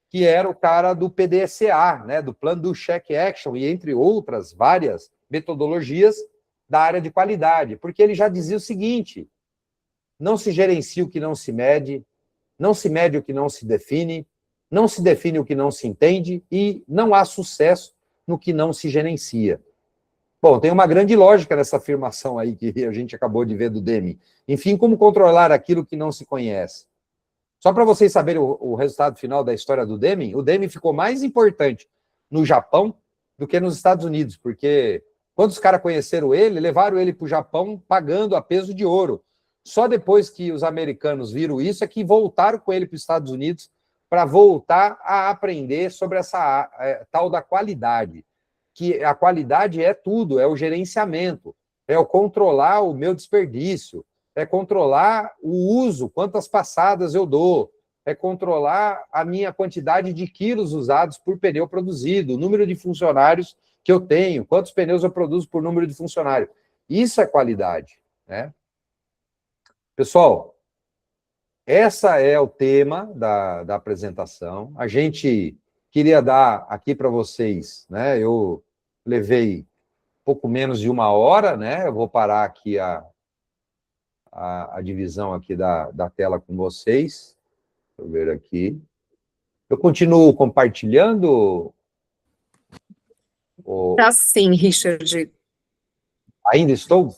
que era o cara do PDCA, né, do Plano do Check Action, e entre outras várias metodologias da área de qualidade, porque ele já dizia o seguinte: não se gerencia o que não se mede, não se mede o que não se define o que não se entende, e não há sucesso no que não se gerencia. Bom, tem uma grande lógica nessa afirmação aí que a gente acabou de ver do Deming. Enfim, como controlar aquilo que não se conhece? Só para vocês saberem o resultado final da história do Deming, o Deming ficou mais importante no Japão do que nos Estados Unidos, porque quando os caras conheceram ele, levaram ele para o Japão pagando a peso de ouro. Só depois que os americanos viram isso é que voltaram com ele para os Estados Unidos para voltar a aprender sobre essa tal da qualidade. Que a qualidade é tudo, é o gerenciamento, é o controlar o meu desperdício, é controlar o uso, quantas passadas eu dou, é controlar a minha quantidade de quilos usados por pneu produzido, o número de funcionários que eu tenho, quantos pneus eu produzo por número de funcionário. Isso é qualidade, né? Pessoal, essa é o tema da apresentação. A gente queria dar aqui para vocês, né? Eu levei pouco menos de 1 hora, né? Eu vou parar aqui a divisão aqui da tela com vocês. Deixa eu ver aqui. Eu continuo compartilhando? Tá sim, Richard. Ainda estou?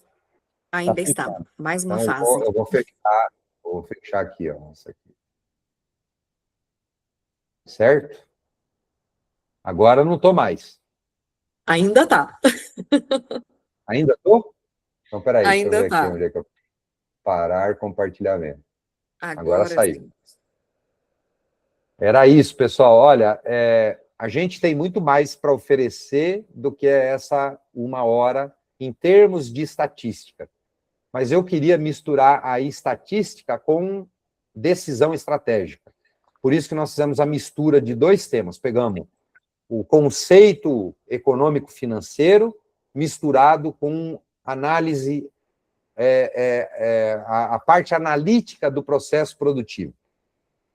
Ainda está. Mais uma então, fase. Eu vou fechar aqui, ó. Isso aqui. Certo? Agora não estou mais. Ainda tá. Ainda estou? Então, peraí, deixa eu Ainda ver tá. aqui onde é que eu... Parar compartilhamento. Agora saiu. sim. Era isso, pessoal. Olha, a gente tem muito mais para oferecer do que essa 1 hora em termos de estatística. Mas eu queria misturar a estatística com decisão estratégica. Por isso que nós fizemos a mistura de 2 temas. Pegamos o conceito econômico-financeiro misturado com análise, a parte analítica do processo produtivo.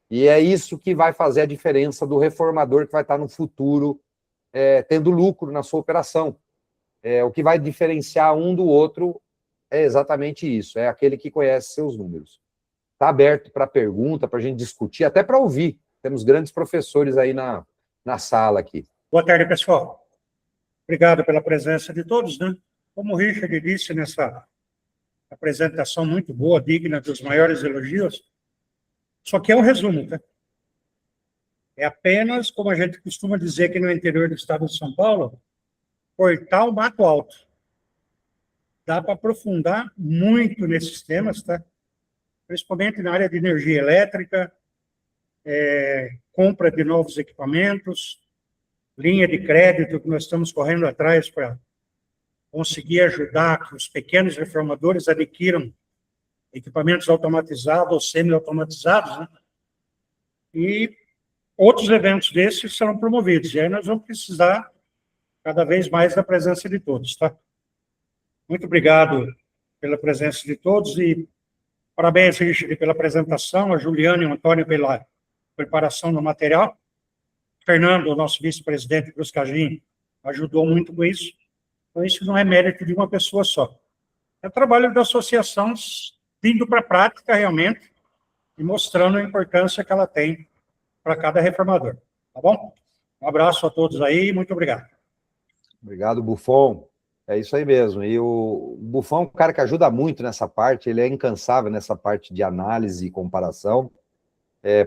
E é isso que vai fazer a diferença do reformador que vai estar no futuro tendo lucro na sua operação. O que vai diferenciar um do outro é exatamente isso, é aquele que conhece seus números. Está aberto para pergunta, para a gente discutir, até para ouvir. Temos grandes professores aí na sala aqui. Boa tarde, pessoal. Obrigado pela presença de todos, né? Como o Richard disse nessa apresentação muito boa, digna dos maiores elogios, só que é um resumo, tá? É apenas, como a gente costuma dizer aqui no interior do estado de São Paulo, cortar o mato alto. Dá para aprofundar muito nesses temas, tá? Principalmente na área de energia elétrica, compra de novos equipamentos, linha de crédito que nós estamos correndo atrás para conseguir ajudar que os pequenos reformadores adquiram equipamentos automatizados ou semi-automatizados, né? E outros eventos desses serão promovidos. E aí nós vamos precisar cada vez mais da presença de todos, tá? Muito obrigado pela presença de todos e parabéns, Richard, pela apresentação, a Juliana e o Antônio pela preparação do material. Fernando, o nosso vice-presidente Cruz Cagim, ajudou muito com isso. Então, isso não é mérito de uma pessoa só. É trabalho da associação vindo para a prática, realmente, e mostrando a importância que ela tem para cada reformador. Tá bom? Um abraço a todos aí, muito obrigado. Obrigado, Buffon. É isso aí mesmo. E o Buffon é um cara que ajuda muito nessa parte, ele é incansável nessa parte de análise e comparação,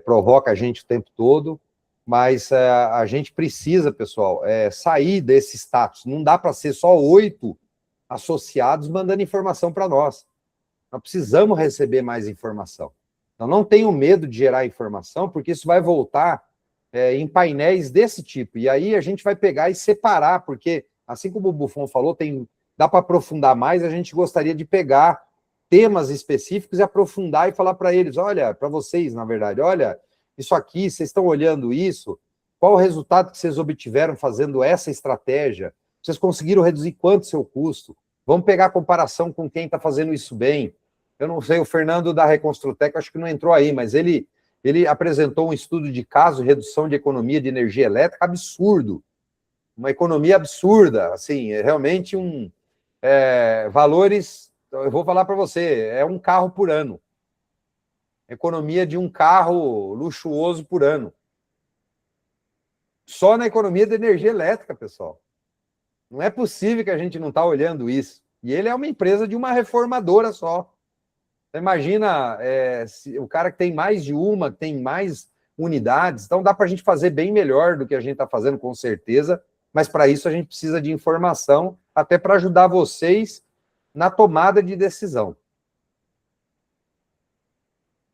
provoca a gente o tempo todo, mas a gente precisa, pessoal, sair desse status. Não dá para ser só 8 associados mandando informação para nós. Nós precisamos receber mais informação. Então, não tenham medo de gerar informação, porque isso vai voltar em painéis desse tipo. E aí a gente vai pegar e separar, porque, assim como o Buffon falou, dá para aprofundar mais, a gente gostaria de pegar temas específicos e aprofundar e falar para eles, olha, para vocês, na verdade, olha, isso aqui, vocês estão olhando isso, qual o resultado que vocês obtiveram fazendo essa estratégia? Vocês conseguiram reduzir quanto o seu custo? Vamos pegar a comparação com quem está fazendo isso bem. Eu não sei, o Fernando da Reconstrutec, acho que não entrou aí, mas ele apresentou um estudo de caso de redução de economia de energia elétrica absurdo. Uma economia absurda, assim, realmente valores, eu vou falar para você, é um carro por ano. Economia de um carro luxuoso por ano. Só na economia de energia elétrica, pessoal. Não é possível que a gente não está olhando isso. E ele é uma empresa de uma reformadora só. Você imagina o cara que tem mais de uma, que tem mais unidades, então dá para a gente fazer bem melhor do que a gente está fazendo, com certeza, mas para isso a gente precisa de informação, até para ajudar vocês na tomada de decisão.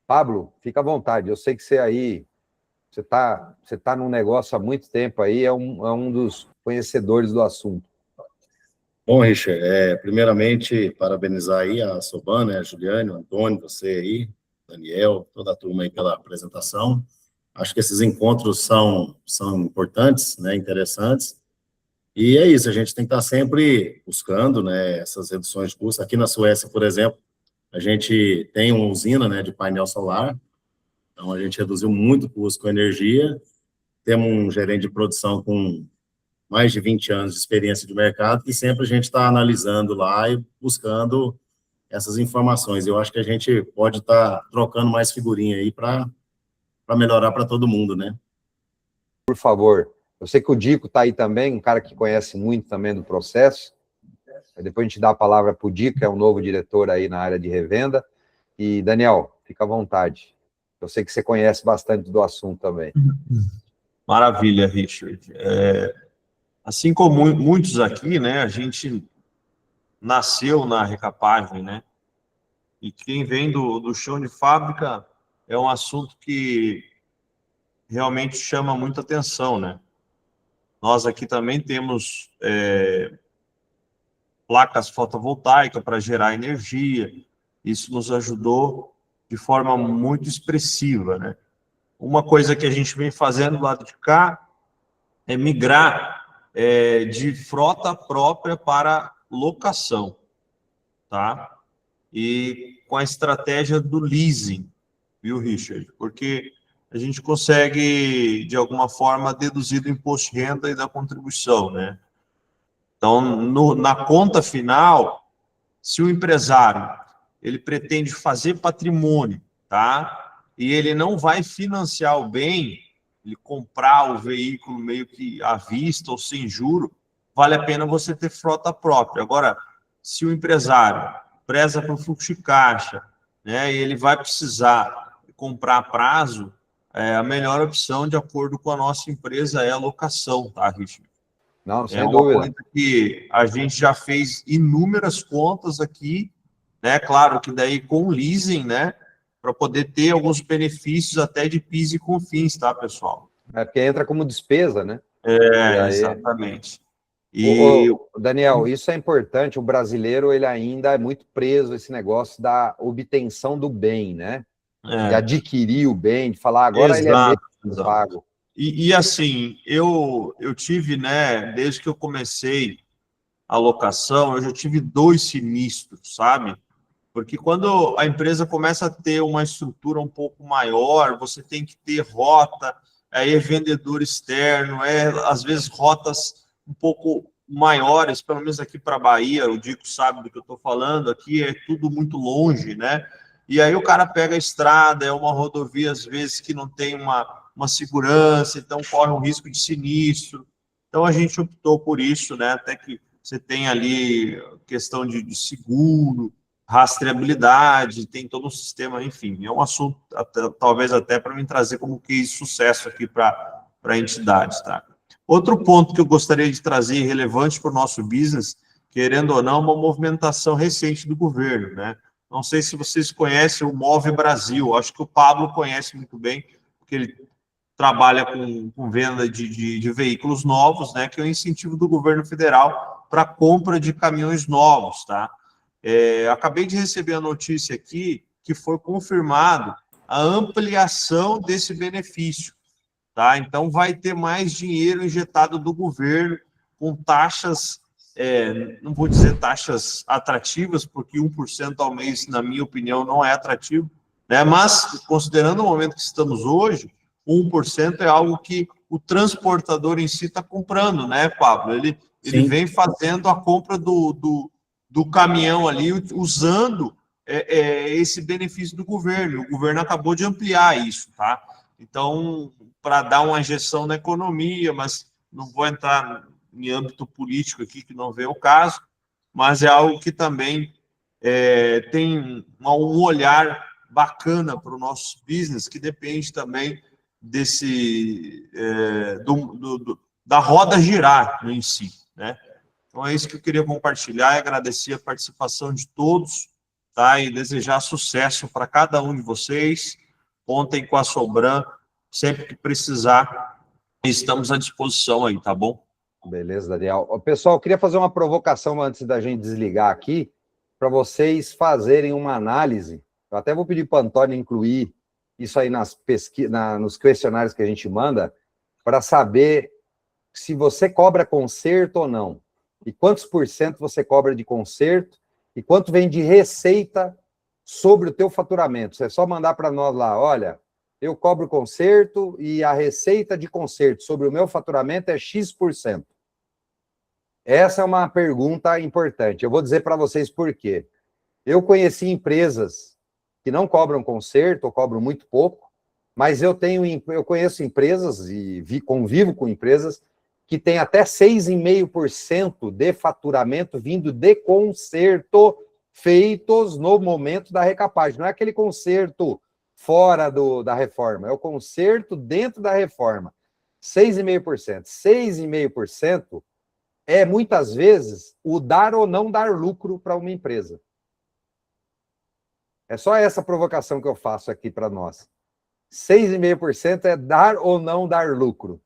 Pablo, fica à vontade, eu sei que você tá num negócio há muito tempo aí, é um dos conhecedores do assunto. Bom, Richard, primeiramente, parabenizar aí a Soban, né, a Juliane, o Antônio, você aí, Daniel, toda a turma aí pela apresentação. Acho que esses encontros são importantes, né, interessantes, e é isso, a gente tem que estar sempre buscando, né, essas reduções de custos. Aqui na Suécia, por exemplo, a gente tem uma usina, né, de painel solar, então a gente reduziu muito o custo com energia, temos um gerente de produção com mais de 20 anos de experiência de mercado, e sempre a gente está analisando lá e buscando essas informações. Eu acho que a gente pode estar trocando mais figurinha aí para melhorar para todo mundo, né? Por favor. Eu sei que o Dico está aí também, um cara que conhece muito também do processo. Depois a gente dá a palavra para o Dico, que é um novo diretor aí na área de revenda. E, Daniel, fica à vontade. Eu sei que você conhece bastante do assunto também. Maravilha, Richard. Assim como muitos aqui, né, a gente nasceu na recapagem, né? E quem vem do chão de fábrica é um assunto que realmente chama muita atenção, né? Nós aqui também temos placas fotovoltaicas para gerar energia. Isso nos ajudou de forma muito expressiva, né? Uma coisa que a gente vem fazendo do lado de cá é migrar de frota própria para locação, tá? E com a estratégia do leasing, viu, Richard? Porque a gente consegue, de alguma forma, deduzir do imposto de renda e da contribuição, né? Então, na conta final, se o empresário ele pretende fazer patrimônio, tá? E ele não vai financiar o bem, ele comprar o veículo meio que à vista ou sem juro, vale a pena você ter frota própria. Agora, se o empresário preza para o fluxo de caixa, né, e ele vai precisar comprar a prazo, a melhor opção, de acordo com a nossa empresa, é a locação, tá, Richard? Não, sem uma dúvida. coisa que a gente já fez inúmeras contas aqui, né? Claro que daí com leasing, né? Para poder ter alguns benefícios até de PIS e COFINS, tá, pessoal? Porque entra como despesa, né? Aí... Exatamente. E... Daniel, isso é importante. O brasileiro, ele ainda é muito preso a esse negócio da obtenção do bem, né? De adquirir o bem, de falar agora ele é mesmo pago. E assim, eu tive, né, desde que eu comecei a locação, eu já tive 2 sinistros, sabe? Porque quando a empresa começa a ter uma estrutura um pouco maior, você tem que ter rota, aí é vendedor externo, às vezes rotas um pouco maiores, pelo menos aqui para a Bahia, o Dico sabe do que eu estou falando, aqui é tudo muito longe, né? E aí o cara pega a estrada, é uma rodovia, às vezes, que não tem uma segurança, então corre um risco de sinistro. Então a gente optou por isso, né? Até que você tem ali questão de seguro, rastreabilidade, tem todo um sistema, enfim, é um assunto, talvez até para me trazer como que sucesso aqui para a entidade, tá? Outro ponto que eu gostaria de trazer relevante para o nosso business, querendo ou não, uma movimentação recente do governo, né? Não sei se vocês conhecem o Move Brasil, acho que o Pablo conhece muito bem, porque ele trabalha com venda de veículos novos, né? Que é o incentivo do governo federal para a compra de caminhões novos, tá? Acabei de receber a notícia aqui que foi confirmado a ampliação desse benefício, tá? Então, vai ter mais dinheiro injetado do governo com taxas, não vou dizer taxas atrativas, porque 1% ao mês, na minha opinião, não é atrativo, né? Mas, considerando o momento que estamos hoje, 1% é algo que o transportador em si está comprando, né, Pablo? Ele vem fazendo a compra do caminhão ali, usando esse benefício do governo. O governo acabou de ampliar isso, tá? Então, para dar uma injeção na economia, mas não vou entrar em âmbito político aqui, que não vem ao caso, mas é algo que também tem um olhar bacana para o nosso business, que depende também da roda girar em si, né? Então, é isso que eu queria compartilhar e agradecer a participação de todos, tá? E desejar sucesso para cada um de vocês. Contem com a Sobran, sempre que precisar, estamos à disposição aí, tá bom? Beleza, Daniel. Ô, pessoal, eu queria fazer uma provocação antes da gente desligar aqui, para vocês fazerem uma análise. Eu até vou pedir para o Antônio incluir isso aí nos questionários que a gente manda, para saber se você cobra conserto ou não. E quantos % você cobra de conserto, e quanto vem de receita sobre o teu faturamento. Você é só mandar para nós lá, olha, eu cobro conserto e a receita de conserto sobre o meu faturamento é X%. Essa é uma pergunta importante. Eu vou dizer para vocês por quê. Eu conheci empresas que não cobram conserto, ou cobram muito pouco, mas eu conheço empresas e convivo com empresas que têm até 6,5% de faturamento vindo de conserto feitos no momento da recapagem. Não é aquele conserto fora da reforma, é o conserto dentro da reforma. 6,5%. 6,5% é, muitas vezes, o dar ou não dar lucro para uma empresa. É só essa provocação que eu faço aqui para nós. 6,5% é dar ou não dar lucro.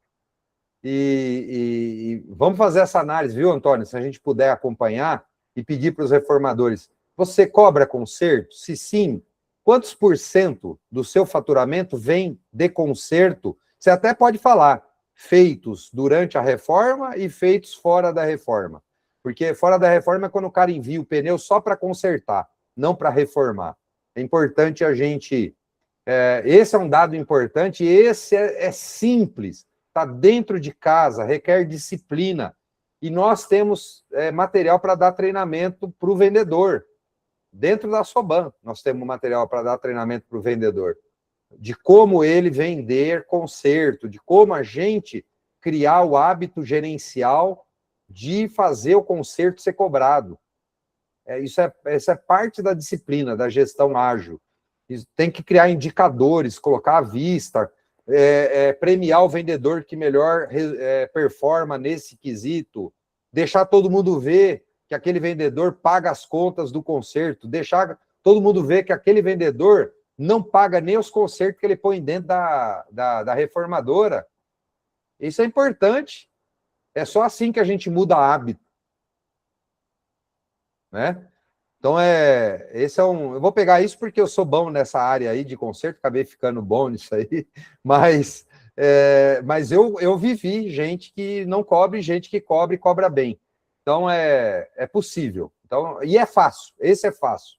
E vamos fazer essa análise, viu, Antônio? Se a gente puder acompanhar e pedir para os reformadores, você cobra conserto? Se sim, quantos % do seu faturamento vem de conserto? Você até pode falar, feitos durante a reforma e feitos fora da reforma. Porque fora da reforma é quando o cara envia o pneu só para consertar, não para reformar. É importante a gente... esse é um dado importante, e esse é simples, está dentro de casa, requer disciplina. E nós temos material para dar treinamento para o vendedor. Dentro da Soban, nós temos material para dar treinamento para o vendedor. De como ele vender conserto, de como a gente criar o hábito gerencial de fazer o conserto ser cobrado. Isso é parte da disciplina, da gestão ágil. Tem que criar indicadores, colocar à vista, premiar o vendedor que melhor performa nesse quesito, deixar todo mundo ver que aquele vendedor paga as contas do conserto, deixar todo mundo ver que aquele vendedor não paga nem os consertos que ele põe dentro da reformadora. Isso é importante. É só assim que a gente muda hábito. Né? Então, eu vou pegar isso porque eu sou bom nessa área aí de conserto, acabei ficando bom nisso aí, mas eu vivi gente que não cobre, gente que cobre e cobra bem. Então, é possível. Então, e é fácil, esse é fácil.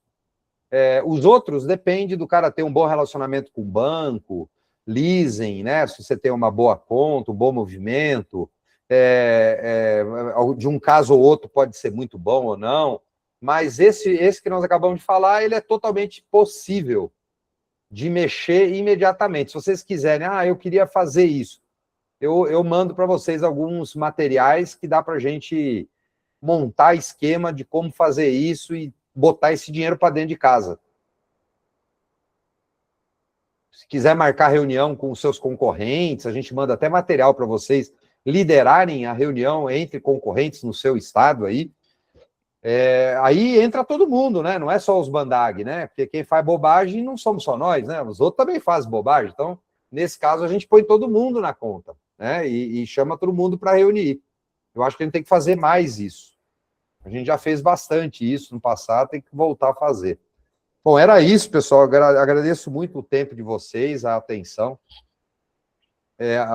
Os outros depende do cara ter um bom relacionamento com o banco, leasing, né? Se você tem uma boa conta, um bom movimento, de um caso ou outro pode ser muito bom ou não, mas esse que nós acabamos de falar, ele é totalmente possível de mexer imediatamente. Se vocês quiserem, eu queria fazer isso, eu mando para vocês alguns materiais que dá para a gente montar esquema de como fazer isso e botar esse dinheiro para dentro de casa. Se quiser marcar reunião com os seus concorrentes, a gente manda até material para vocês liderarem a reunião entre concorrentes no seu estado aí. Aí entra todo mundo, né? Não é só os bandag, né? Porque quem faz bobagem não somos só nós, né? Os outros também fazem bobagem. Então, nesse caso, a gente põe todo mundo na conta, né? E chama todo mundo para reunir. Eu acho que a gente tem que fazer mais isso. A gente já fez bastante isso no passado, tem que voltar a fazer. Bom, era isso, pessoal. Agradeço muito o tempo de vocês, a atenção.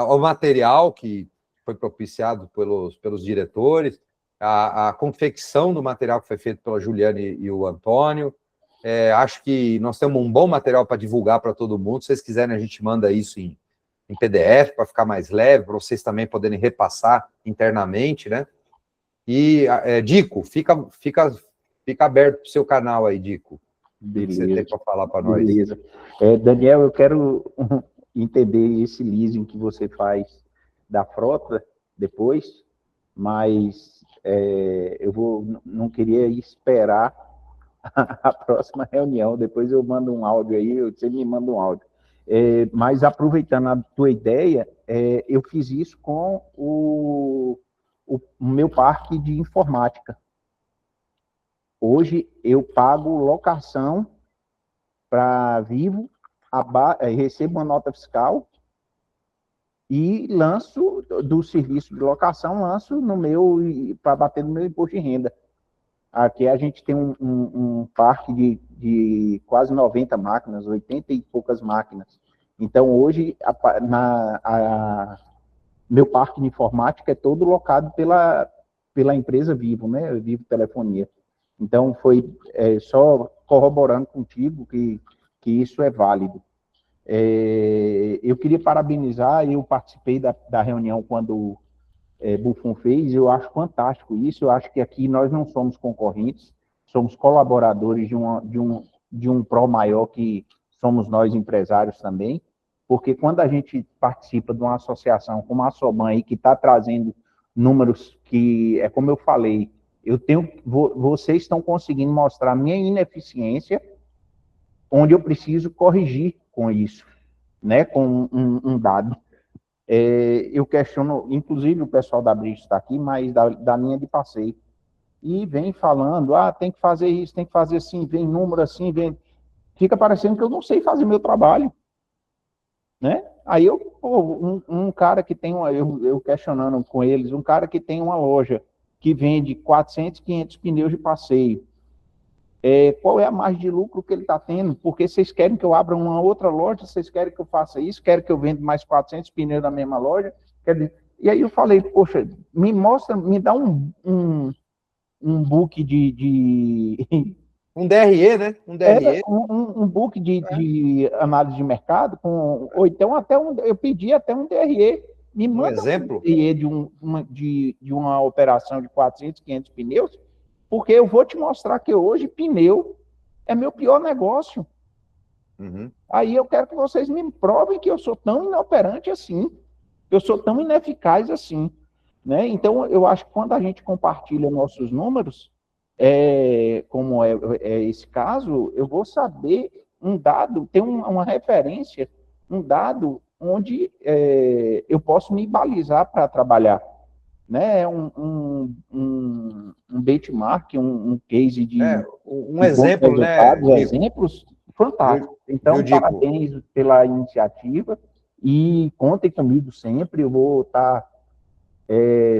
O material que foi propiciado pelos diretores, a confecção do material que foi feito pela Juliane e o Antônio. Acho que nós temos um bom material para divulgar para todo mundo. Se vocês quiserem, a gente manda isso em PDF para ficar mais leve, para vocês também poderem repassar internamente, né? E, Dico, fica aberto para o seu canal aí, Dico. Beleza. Você tem para falar para nós. Beleza. Daniel, eu quero entender esse leasing que você faz da frota depois. mas não queria esperar a próxima reunião, depois eu mando um áudio aí, você me manda um áudio. Mas aproveitando a tua ideia, eu fiz isso com o meu parque de informática. Hoje eu pago locação para Vivo, recebo uma nota fiscal e lanço do serviço de locação, lanço no meu, para bater no meu imposto de renda. Aqui a gente tem um parque de quase 90 máquinas, 80 e poucas máquinas. Então, hoje, meu parque de informática é todo locado pela empresa Vivo, né? Vivo Telefonia. Então, foi só corroborando contigo que isso é válido. Eu queria parabenizar, eu participei da reunião quando Buffon fez, eu acho fantástico isso, eu acho que aqui nós não somos concorrentes, somos colaboradores de um pró maior que somos nós empresários também, porque quando a gente participa de uma associação como a Soban aí, que está trazendo números que, como eu falei, vocês estão conseguindo mostrar a minha ineficiência, onde eu preciso corrigir com isso, né, com um dado. Eu questiono, inclusive o pessoal da Bridge está aqui, mas da linha de passeio, e vem falando, tem que fazer isso, tem que fazer assim, vem número assim, fica parecendo que eu não sei fazer meu trabalho, né? Aí um cara que tem eu questionando com eles, um cara que tem uma loja que vende 400, 500 pneus de passeio, qual é a margem de lucro que ele está tendo? Porque vocês querem que eu abra uma outra loja, vocês querem que eu faça isso, querem que eu venda mais 400 pneus na mesma loja. E aí eu falei, poxa, me dá um book Um DRE, né? Um DRE. Um book de análise de mercado, ou então eu pedi até um DRE. Me manda exemplo? Um DRE de uma operação de 400, 500 pneus, porque eu vou te mostrar que hoje pneu é meu pior negócio. Uhum. Aí eu quero que vocês me provem que eu sou tão inoperante assim, eu sou tão ineficaz assim, né? Então, eu acho que quando a gente compartilha nossos números, como é esse caso, eu vou saber um dado, ter uma referência, um dado onde eu posso me balizar para trabalhar, né? Um benchmark, um case de exemplo, né? Exemplos fantásticos. Então, parabéns pela iniciativa e contem comigo sempre. Eu vou estar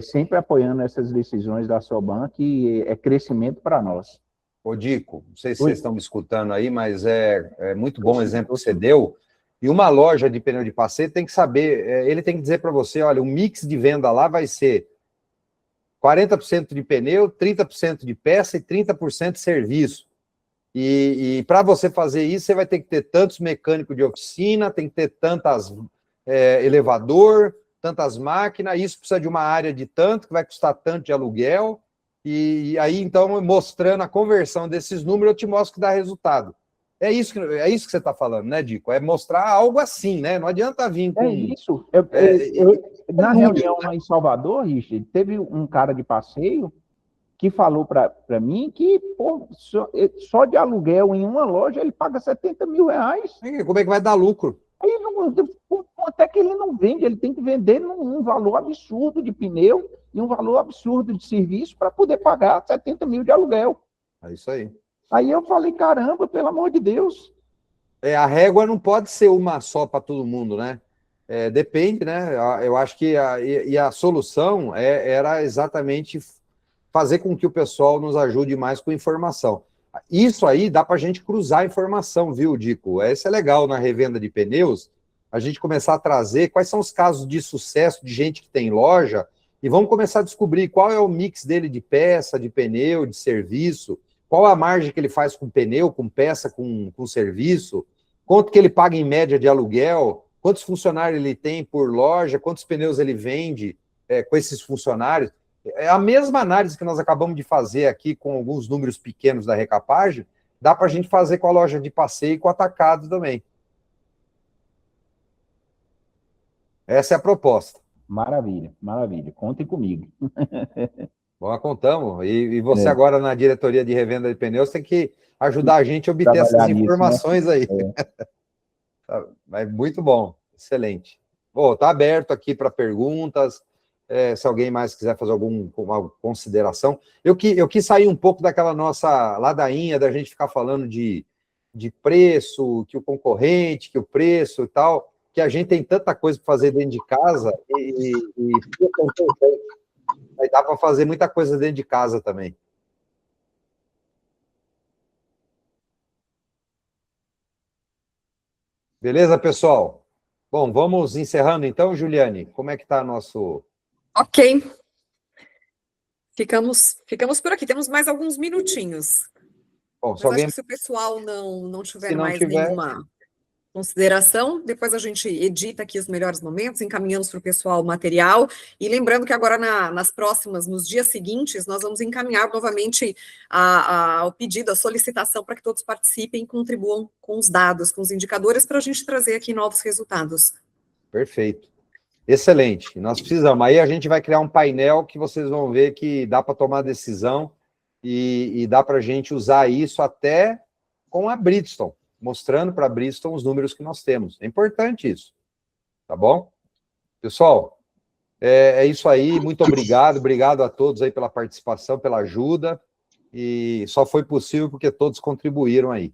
sempre apoiando essas decisões da Soban, que é crescimento para nós. Ô, Dico, não sei se vocês estão me escutando aí, mas é muito bom o exemplo que você deu. E uma loja de pneu de passeio tem que saber, ele tem que dizer para você, olha, o mix de venda lá vai ser 40% de pneu, 30% de peça e 30% de serviço. E para você fazer isso, você vai ter que ter tantos mecânicos de oficina, tem que ter tantas elevador, tantas máquinas, isso precisa de uma área de tanto, que vai custar tanto de aluguel, e aí, então, mostrando a conversão desses números, eu te mostro que dá resultado. É isso que você está falando, né, Dico? É mostrar algo assim, né? Não adianta vir com... isso. Na reunião lá em Salvador, Richard, teve um cara de passeio que falou para mim que só de aluguel em uma loja ele paga 70 mil reais. Como é que vai dar lucro? Aí até que ele não vende, ele tem que vender num valor absurdo de pneu e um valor absurdo de serviço para poder pagar 70 mil de aluguel. É isso aí. Aí eu falei, caramba, pelo amor de Deus. A régua não pode ser uma só para todo mundo, né? Depende, né? Eu acho que a solução era exatamente fazer com que o pessoal nos ajude mais com informação. Isso aí dá para a gente cruzar informação, viu, Dico? Isso é legal na revenda de pneus, a gente começar a trazer quais são os casos de sucesso de gente que tem loja e vamos começar a descobrir qual é o mix dele de peça, de pneu, de serviço, qual a margem que ele faz com pneu, com peça, com serviço, quanto que ele paga em média de aluguel, quantos funcionários ele tem por loja, quantos pneus ele vende com esses funcionários. É a mesma análise que nós acabamos de fazer aqui com alguns números pequenos da recapagem, dá para a gente fazer com a loja de passeio e com o atacado também. Essa é a proposta. Maravilha, maravilha. Contem comigo. Bom, contamos. E você É. agora na diretoria de revenda de pneus tem que ajudar a gente a obter Trabalhar essas nisso, né? informações aí. Tá, mas muito bom, excelente. Bom, está aberto aqui para perguntas, se alguém mais quiser fazer alguma consideração. Eu quis sair um pouco daquela nossa ladainha da gente ficar falando de preço, que o concorrente, que o preço e tal, que a gente tem tanta coisa para fazer dentro de casa aí dá para fazer muita coisa dentro de casa também. Beleza, pessoal? Bom, vamos encerrando então, Juliane. Como é que está nosso... Ok. Ficamos por aqui. Temos mais alguns minutinhos. Bom, Mas se alguém... acho que se o pessoal não tiver Se não mais tiver... nenhuma consideração, depois a gente edita aqui os melhores momentos, encaminhamos para o pessoal o material, e lembrando que agora nos dias seguintes, nós vamos encaminhar novamente o pedido, a solicitação para que todos participem e contribuam com os dados, com os indicadores, para a gente trazer aqui novos resultados. Perfeito. Excelente. Nós precisamos. Aí a gente vai criar um painel que vocês vão ver que dá para tomar decisão e dá para a gente usar isso até com a Bridgestone, mostrando para a Bridgestone os números que nós temos. É importante isso. Tá bom? Pessoal, é isso aí. Muito obrigado. Obrigado a todos aí pela participação, pela ajuda. E só foi possível porque todos contribuíram aí.